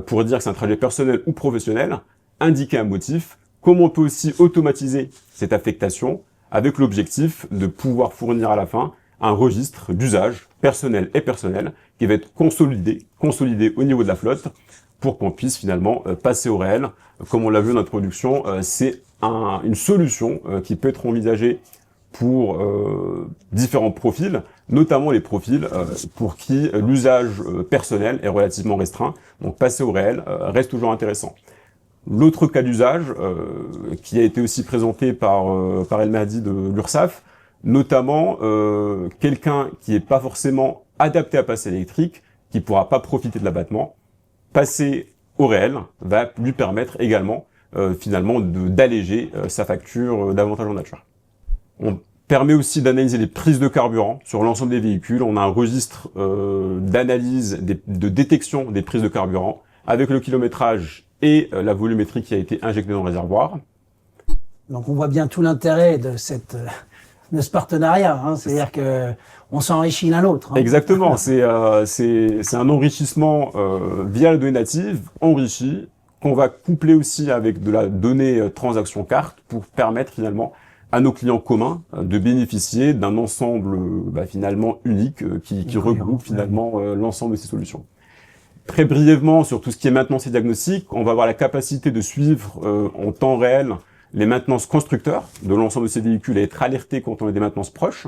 pour dire que c'est un trajet personnel ou professionnel, indiquer un motif, comme on peut aussi automatiser cette affectation avec l'objectif de pouvoir fournir à la fin un registre d'usage personnel et personnel qui va être consolidé au niveau de la flotte pour qu'on puisse finalement passer au réel. Comme on l'a vu dans notre production, c'est une solution qui peut être envisagée pour différents profils, notamment les profils pour qui l'usage personnel est relativement restreint. Donc passer au réel reste toujours intéressant. L'autre cas d'usage qui a été aussi présenté par El Mahdi de l'URSSAF, notamment quelqu'un qui n'est pas forcément adapté à passer électrique, qui pourra pas profiter de l'abattement, passer au réel va lui permettre également finalement d'alléger sa facture davantage en nature. On permet aussi d'analyser les prises de carburant sur l'ensemble des véhicules. On a un registre d'analyse, de détection des prises de carburant avec le kilométrage et la volumétrie qui a été injectée dans le réservoir. Donc on voit bien tout l'intérêt de ce partenariat, hein. C'est-à-dire que on s'enrichit l'un l'autre. Hein. Exactement, c'est un enrichissement via la donnée native, enrichi, qu'on va coupler aussi avec de la donnée transaction carte pour permettre finalement à nos clients communs de bénéficier d'un ensemble finalement unique qui regroupe finalement l'ensemble de ces solutions. Très brièvement, sur tout ce qui est maintenance et diagnostic, on va avoir la capacité de suivre en temps réel les maintenances constructeurs de l'ensemble de ces véhicules et être alerté quand on a des maintenances proches.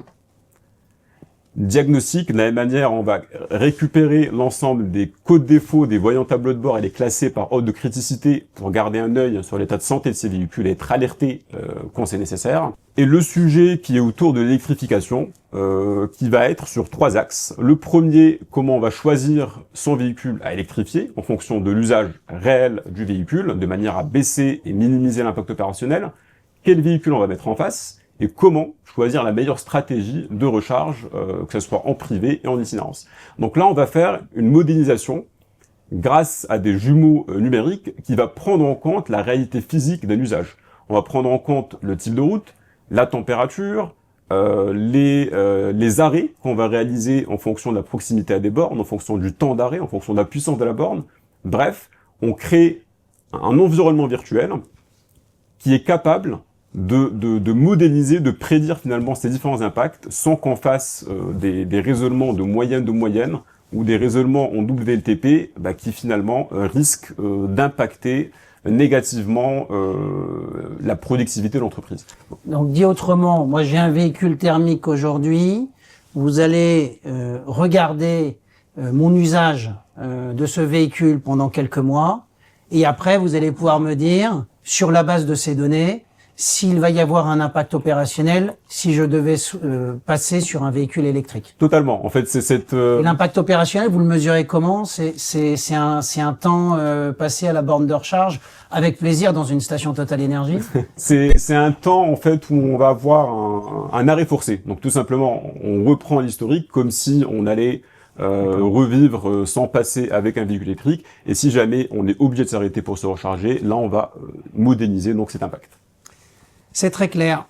Diagnostic, de la même manière, on va récupérer l'ensemble des codes défauts des voyants tableau de bord et les classer par ordre de criticité pour garder un œil sur l'état de santé de ces véhicules et être alerté quand c'est nécessaire. Et le sujet qui est autour de l'électrification, qui va être sur 3 axes. Le premier, comment on va choisir son véhicule à électrifier en fonction de l'usage réel du véhicule, de manière à baisser et minimiser l'impact opérationnel. Quel véhicule on va mettre en face et comment choisir la meilleure stratégie de recharge, que ce soit en privé et en itinérance. Donc là, on va faire une modélisation grâce à des jumeaux numériques qui va prendre en compte la réalité physique d'un usage. On va prendre en compte le type de route, la température, les arrêts qu'on va réaliser en fonction de la proximité à des bornes, en fonction du temps d'arrêt, en fonction de la puissance de la borne. Bref, on crée un environnement virtuel qui est capable de modéliser, de prédire finalement ces différents impacts sans qu'on fasse des raisonnements de moyenne ou des raisonnements en WLTP qui finalement risquent d'impacter négativement la productivité de l'entreprise. Donc dit autrement, moi j'ai un véhicule thermique aujourd'hui, vous allez regarder mon usage de ce véhicule pendant quelques mois, et après vous allez pouvoir me dire, sur la base de ces données, s'il va y avoir un impact opérationnel si je devais passer sur un véhicule électrique. Totalement. En fait, c'est cette... L'impact opérationnel, vous le mesurez comment? C'est un temps passé à la borne de recharge avec plaisir dans une station Total Énergie. C'est un temps en fait où on va avoir un arrêt forcé. Donc tout simplement, on reprend l'historique comme si on allait revivre sans passer avec un véhicule électrique. Et si jamais on est obligé de s'arrêter pour se recharger, là on va modéliser donc cet impact. C'est très clair.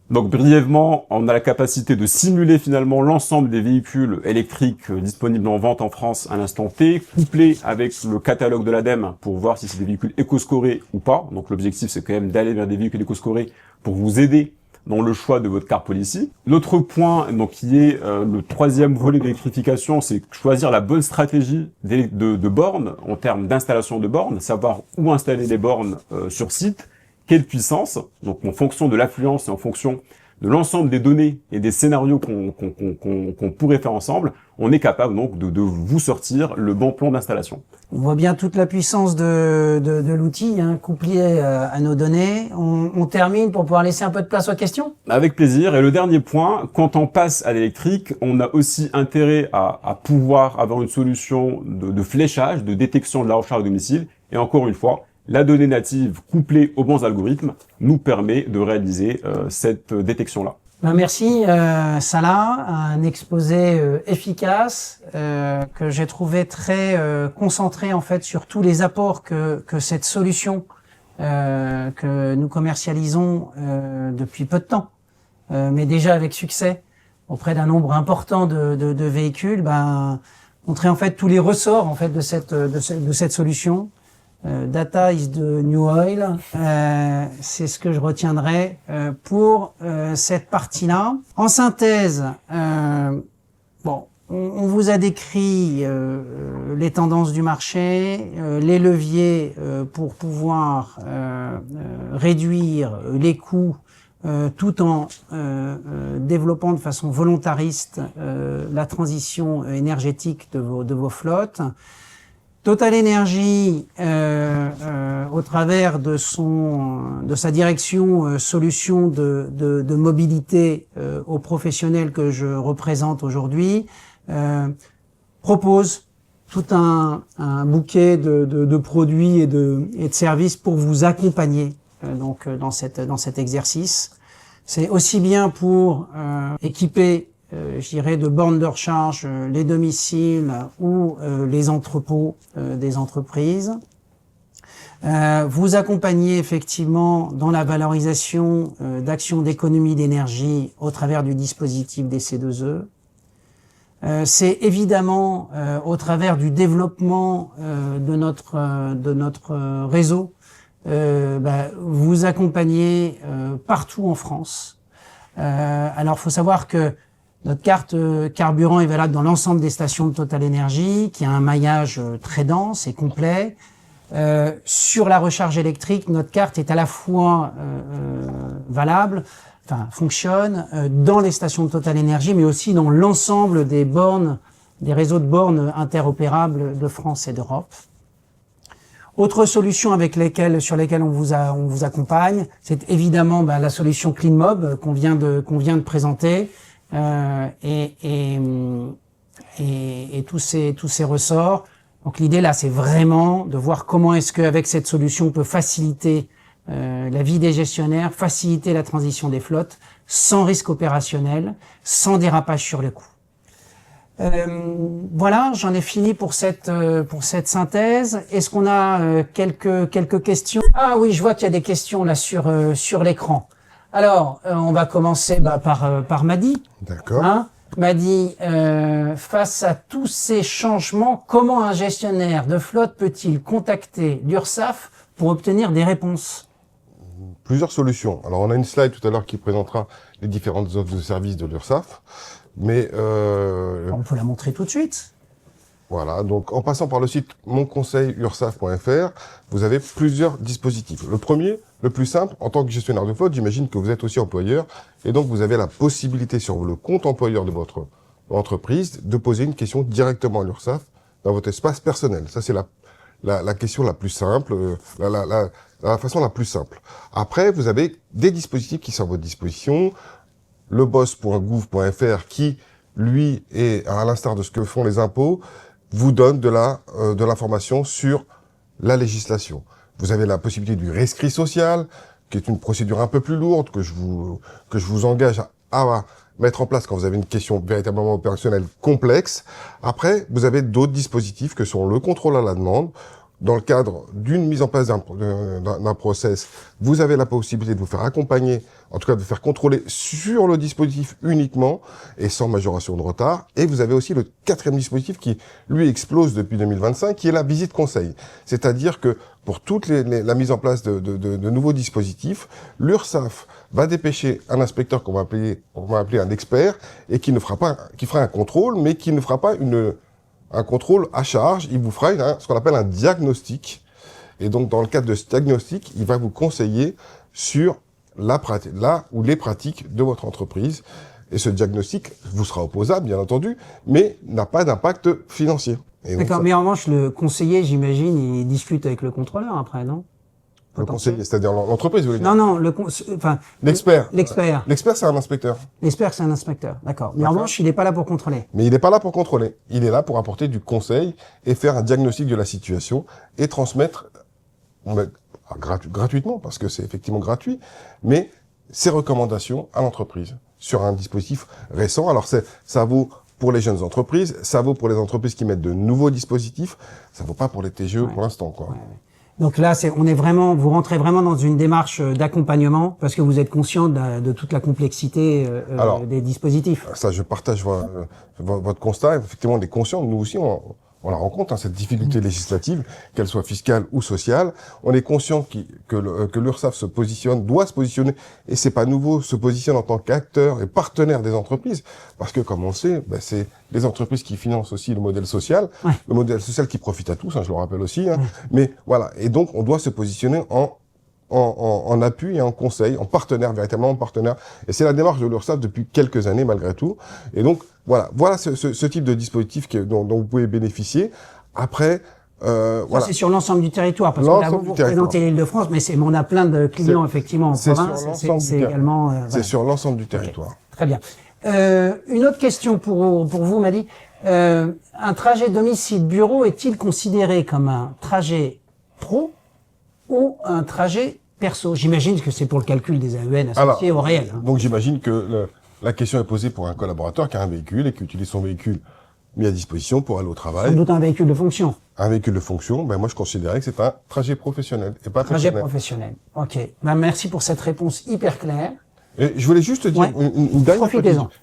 Donc brièvement, on a la capacité de simuler finalement l'ensemble des véhicules électriques disponibles en vente en France à l'instant T, couplé avec le catalogue de l'ADEME pour voir si c'est des véhicules éco-scorés ou pas. Donc l'objectif c'est quand même d'aller vers des véhicules éco-scorés pour vous aider dans le choix de votre car policy. L'autre point, donc, qui est le troisième volet de l'électrification, c'est choisir la bonne stratégie de bornes en termes d'installation de bornes, savoir où installer les bornes sur site, quelle puissance, donc en fonction de l'affluence et en fonction de l'ensemble des données et des scénarios qu'on pourrait faire ensemble, on est capable donc de vous sortir le bon plan d'installation. On voit bien toute la puissance de l'outil, hein, couplé à nos données. On termine pour pouvoir laisser un peu de place aux questions. Avec plaisir. Et le dernier point, quand on passe à l'électrique, on a aussi intérêt à pouvoir avoir une solution de fléchage, de détection de la recharge à domicile. Et encore une fois, la donnée native couplée aux bons algorithmes nous permet de réaliser cette détection-là. Ben merci Salah, un exposé efficace que j'ai trouvé très concentré en fait sur tous les apports que cette solution que nous commercialisons depuis peu de temps, mais déjà avec succès auprès d'un nombre important de véhicules, ben montrer en fait tous les ressorts en fait de cette solution. Data is the new oil, c'est ce que je retiendrai pour cette partie-là. En synthèse, bon, on vous a décrit les tendances du marché, les leviers pour pouvoir réduire les coûts tout en développant de façon volontariste la transition énergétique de vos flottes. Total Energy, au travers de sa direction solution de mobilité aux professionnels que je représente aujourd'hui, propose tout un bouquet de produits et de services pour vous accompagner donc dans cet exercice. C'est aussi bien pour équiper je dirais de bornes de recharge, les domiciles ou les entrepôts des entreprises. Vous accompagnez effectivement dans la valorisation d'actions d'économie d'énergie au travers du dispositif des C2E. C'est évidemment au travers du développement de notre réseau. Vous accompagnez partout en France. Alors, il faut savoir que notre carte carburant est valable dans l'ensemble des stations de Total Energy, qui a un maillage très dense et complet. Sur la recharge électrique, notre carte est à la fois valable, enfin fonctionne dans les stations de Total Energy, mais aussi dans l'ensemble des bornes, des réseaux de bornes interopérables de France et d'Europe. Autre solution sur lesquelles on vous accompagne, c'est évidemment la solution CleanMob qu'on vient de présenter. Et tous ces ressorts. Donc l'idée là, c'est vraiment de voir comment est-ce qu'avec cette solution on peut faciliter la vie des gestionnaires, faciliter la transition des flottes, sans risque opérationnel, sans dérapage sur les coûts. Voilà, j'en ai fini pour cette synthèse. Est-ce qu'on a quelques questions? Ah oui, je vois qu'il y a des questions là sur l'écran. Alors, on va commencer par Madi. D'accord. Hein, Madi, face à tous ces changements, comment un gestionnaire de flotte peut-il contacter l'URSSAF pour obtenir des réponses? Plusieurs solutions. Alors, on a une slide tout à l'heure qui présentera les différentes offres de services de l'URSSAF, mais On peut la montrer tout de suite. Voilà, donc en passant par le site monconseil.ursaf.fr, vous avez plusieurs dispositifs. Le premier, le plus simple, en tant que gestionnaire de flotte, j'imagine que vous êtes aussi employeur, et donc vous avez la possibilité sur le compte employeur de votre entreprise de poser une question directement à l'URSSAF dans votre espace personnel. Ça, c'est la question la plus simple, la façon la plus simple. Après, vous avez des dispositifs qui sont à votre disposition, leboss.gouv.fr qui, lui, est à l'instar de ce que font les impôts, vous donne de l'information sur la législation. Vous avez la possibilité du rescrit social, qui est une procédure un peu plus lourde que je vous engage à mettre en place quand vous avez une question véritablement opérationnelle complexe. Après, vous avez d'autres dispositifs que sont le contrôle à la demande. Dans le cadre d'une mise en place d'un process, vous avez la possibilité de vous faire accompagner, en tout cas de vous faire contrôler sur le dispositif uniquement et sans majoration de retard. Et vous avez aussi le quatrième dispositif qui, lui, explose depuis 2025, qui est la visite conseil. C'est-à-dire que pour toute la mise en place de nouveaux dispositifs, l'URSSAF va dépêcher un inspecteur qu'on va appeler un expert et qui fera un contrôle, mais qui ne fera pas un contrôle à charge. Il vous fera ce qu'on appelle un diagnostic. Et donc, dans le cadre de ce diagnostic, il va vous conseiller sur la ou les pratiques de votre entreprise. Et ce diagnostic vous sera opposable, bien entendu, mais n'a pas d'impact financier. D'accord, mais en revanche, le conseiller, j'imagine, il discute avec le contrôleur après, non? Le conseiller, c'est-à-dire l'entreprise, vous voulez dire? Non, l'expert. L'expert. L'expert, c'est un inspecteur. L'expert, c'est un inspecteur, d'accord. Mais en revanche, il n'est pas là pour contrôler. Mais il n'est pas là pour contrôler. Il est là pour apporter du conseil et faire un diagnostic de la situation et transmettre gratuitement, parce que c'est effectivement gratuit, mais ses recommandations à l'entreprise sur un dispositif récent. Alors ça vaut pour les jeunes entreprises, ça vaut pour les entreprises qui mettent de nouveaux dispositifs, ça vaut pas pour les TGE pour l'instant, quoi. Ouais. Donc là, vous rentrez vraiment dans une démarche d'accompagnement parce que vous êtes conscient de toute la complexité des dispositifs. Ça, je partage votre constat. Effectivement, on est conscient. Nous aussi, on la rencontre, cette difficulté législative, qu'elle soit fiscale ou sociale. On est conscient que l'URSSAF doit se positionner, et c'est pas nouveau, se positionne en tant qu'acteur et partenaire des entreprises, parce que comme on le sait, c'est les entreprises qui financent aussi le modèle social, le modèle social qui profite à tous, je le rappelle aussi. Mais voilà, et donc on doit se positionner en appui et en conseil, en partenaire, véritablement en partenaire. Et c'est la démarche de l'URSSAF depuis quelques années, malgré tout. Et donc, voilà ce type de dispositif dont vous pouvez bénéficier. Après, voilà. C'est sur l'ensemble du territoire, parce que là, vous représentez l'Île-de-France, mais on a plein de clients, effectivement, en province. C'est également, c'est sur l'ensemble du territoire. Okay. Très bien. Une autre question pour vous, Madi. Un trajet domicile-bureau est-il considéré comme un trajet pro ou un trajet perso? J'imagine que c'est pour le calcul des AEN associés au réel. Donc j'imagine que la question est posée pour un collaborateur qui a un véhicule et qui utilise son véhicule mis à disposition pour aller au travail. Sans doute un véhicule de fonction. Un véhicule de fonction, moi je considérais que c'est un trajet professionnel et pas trajet professionnel. Ok. Merci pour cette réponse hyper claire. Et je voulais juste dire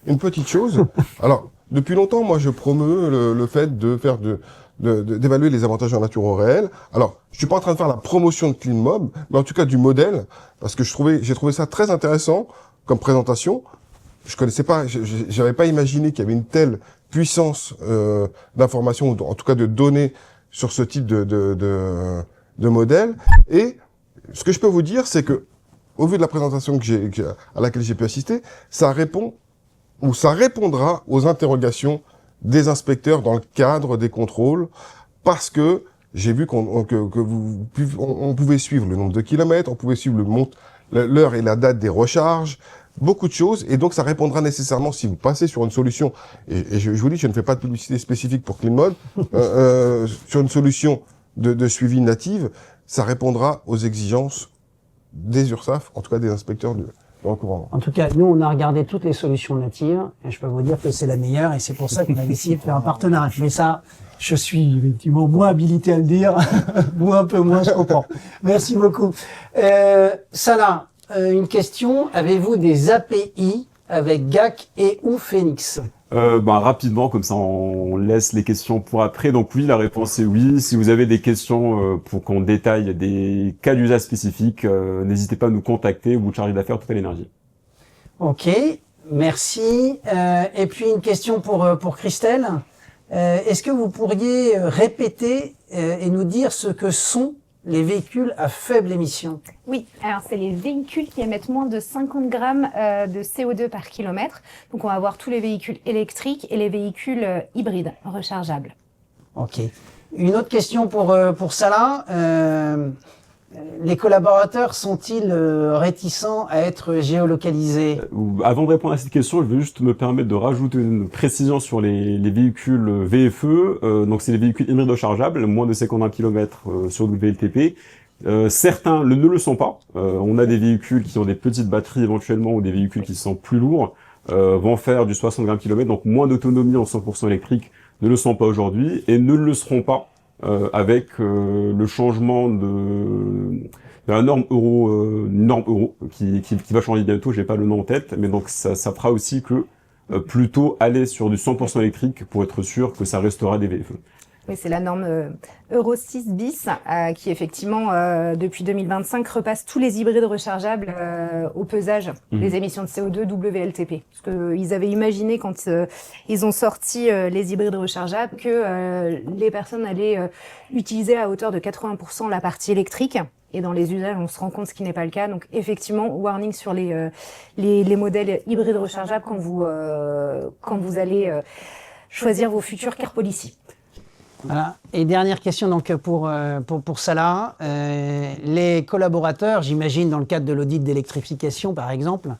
une petite chose. Alors, depuis longtemps, moi, je promeus le fait d'évaluer les avantages en nature au réel. Alors, je suis pas en train de faire la promotion de CleanMob, mais en tout cas du modèle, parce que j'ai trouvé ça très intéressant comme présentation. Je connaissais pas, j'avais pas imaginé qu'il y avait une telle puissance d'information, en tout cas de données sur ce type de modèle. Et ce que je peux vous dire, c'est que au vu de la présentation à laquelle j'ai pu assister, ça répondra aux interrogations des inspecteurs dans le cadre des contrôles, parce que j'ai vu qu'on pouvait suivre le nombre de kilomètres, on pouvait suivre l'heure et la date des recharges, beaucoup de choses, et donc ça répondra nécessairement si vous passez sur une solution, et je vous dis, je ne fais pas de publicité spécifique pour CleanMob, sur une solution de suivi native, ça répondra aux exigences des URSSAF, en tout cas des inspecteurs de recouvrement. En tout cas, nous, on a regardé toutes les solutions natives, et je peux vous dire que c'est la meilleure, et c'est pour ça qu'on a décidé de faire un partenariat. Mais ça, je suis effectivement moins habilité à le dire, ou un peu moins, je comprends. Merci beaucoup. Salah, une question. Avez-vous des API avec GAC et ou Phoenix? Rapidement, comme ça on laisse les questions pour après. Donc oui, la réponse est oui. Si vous avez des questions pour qu'on détaille des cas d'usage spécifiques, n'hésitez pas à nous contacter ou charger d'affaires Total Energy. Ok, merci. Et puis une question pour Christelle. Est-ce que vous pourriez répéter et nous dire ce que sont les véhicules à faible émission? Oui, alors c'est les véhicules qui émettent moins de 50 grammes de CO2 par kilomètre. Donc on va avoir tous les véhicules électriques et les véhicules hybrides rechargeables. Ok. Une autre question pour Salah. Les collaborateurs sont-ils réticents à être géolocalisés? Avant de répondre à cette question, je veux juste me permettre de rajouter une précision sur les véhicules VFE. Donc c'est les véhicules hybrides rechargeables, moins de 50 km sur WLTP. Certains ne le sont pas. On a des véhicules qui ont des petites batteries éventuellement ou des véhicules qui sont plus lourds. vont faire du 60 grammes km, donc moins d'autonomie en 100% électrique, ne le sont pas aujourd'hui et ne le seront pas avec le changement de la norme euro, qui va changer bientôt. J'ai pas le nom en tête, mais donc ça fera aussi que plutôt aller sur du 100% électrique pour être sûr que ça restera des VFE. Oui, c'est la norme Euro 6 bis qui effectivement depuis 2025 repasse tous les hybrides rechargeables au pesage des émissions de CO2 WLTP. Parce que ils avaient imaginé quand ils ont sorti les hybrides rechargeables que les personnes allaient utiliser à hauteur de 80% la partie électrique. Et dans les usages, on se rend compte ce qui n'est pas le cas. Donc effectivement, warning sur les modèles hybrides rechargeables quand vous allez choisir vos futurs car policy. Voilà. Et dernière question donc pour Salah. Les collaborateurs, j'imagine dans le cadre de l'audit d'électrification par exemple,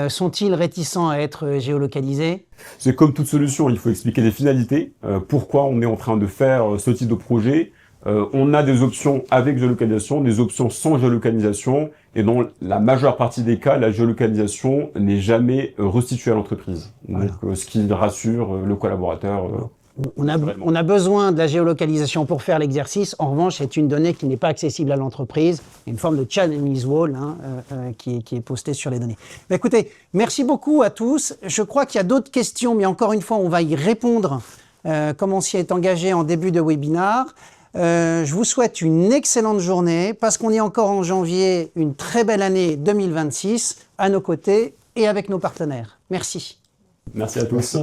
sont-ils réticents à être géolocalisés? C'est comme toute solution, il faut expliquer les finalités, pourquoi on est en train de faire ce type de projet. On a des options avec géolocalisation, des options sans géolocalisation, et dans la majeure partie des cas, la géolocalisation n'est jamais restituée à l'entreprise. Donc, ce qui rassure le collaborateur. On a besoin de la géolocalisation pour faire l'exercice. En revanche, c'est une donnée qui n'est pas accessible à l'entreprise. Une forme de Chinese wall qui est postée sur les données. Mais écoutez, merci beaucoup à tous. Je crois qu'il y a d'autres questions, mais encore une fois, on va y répondre comme on s'y est engagé en début de webinaire. Je vous souhaite une excellente journée, parce qu'on est encore en janvier, une très belle année 2026 à nos côtés et avec nos partenaires. Merci. Merci à tous. Merci.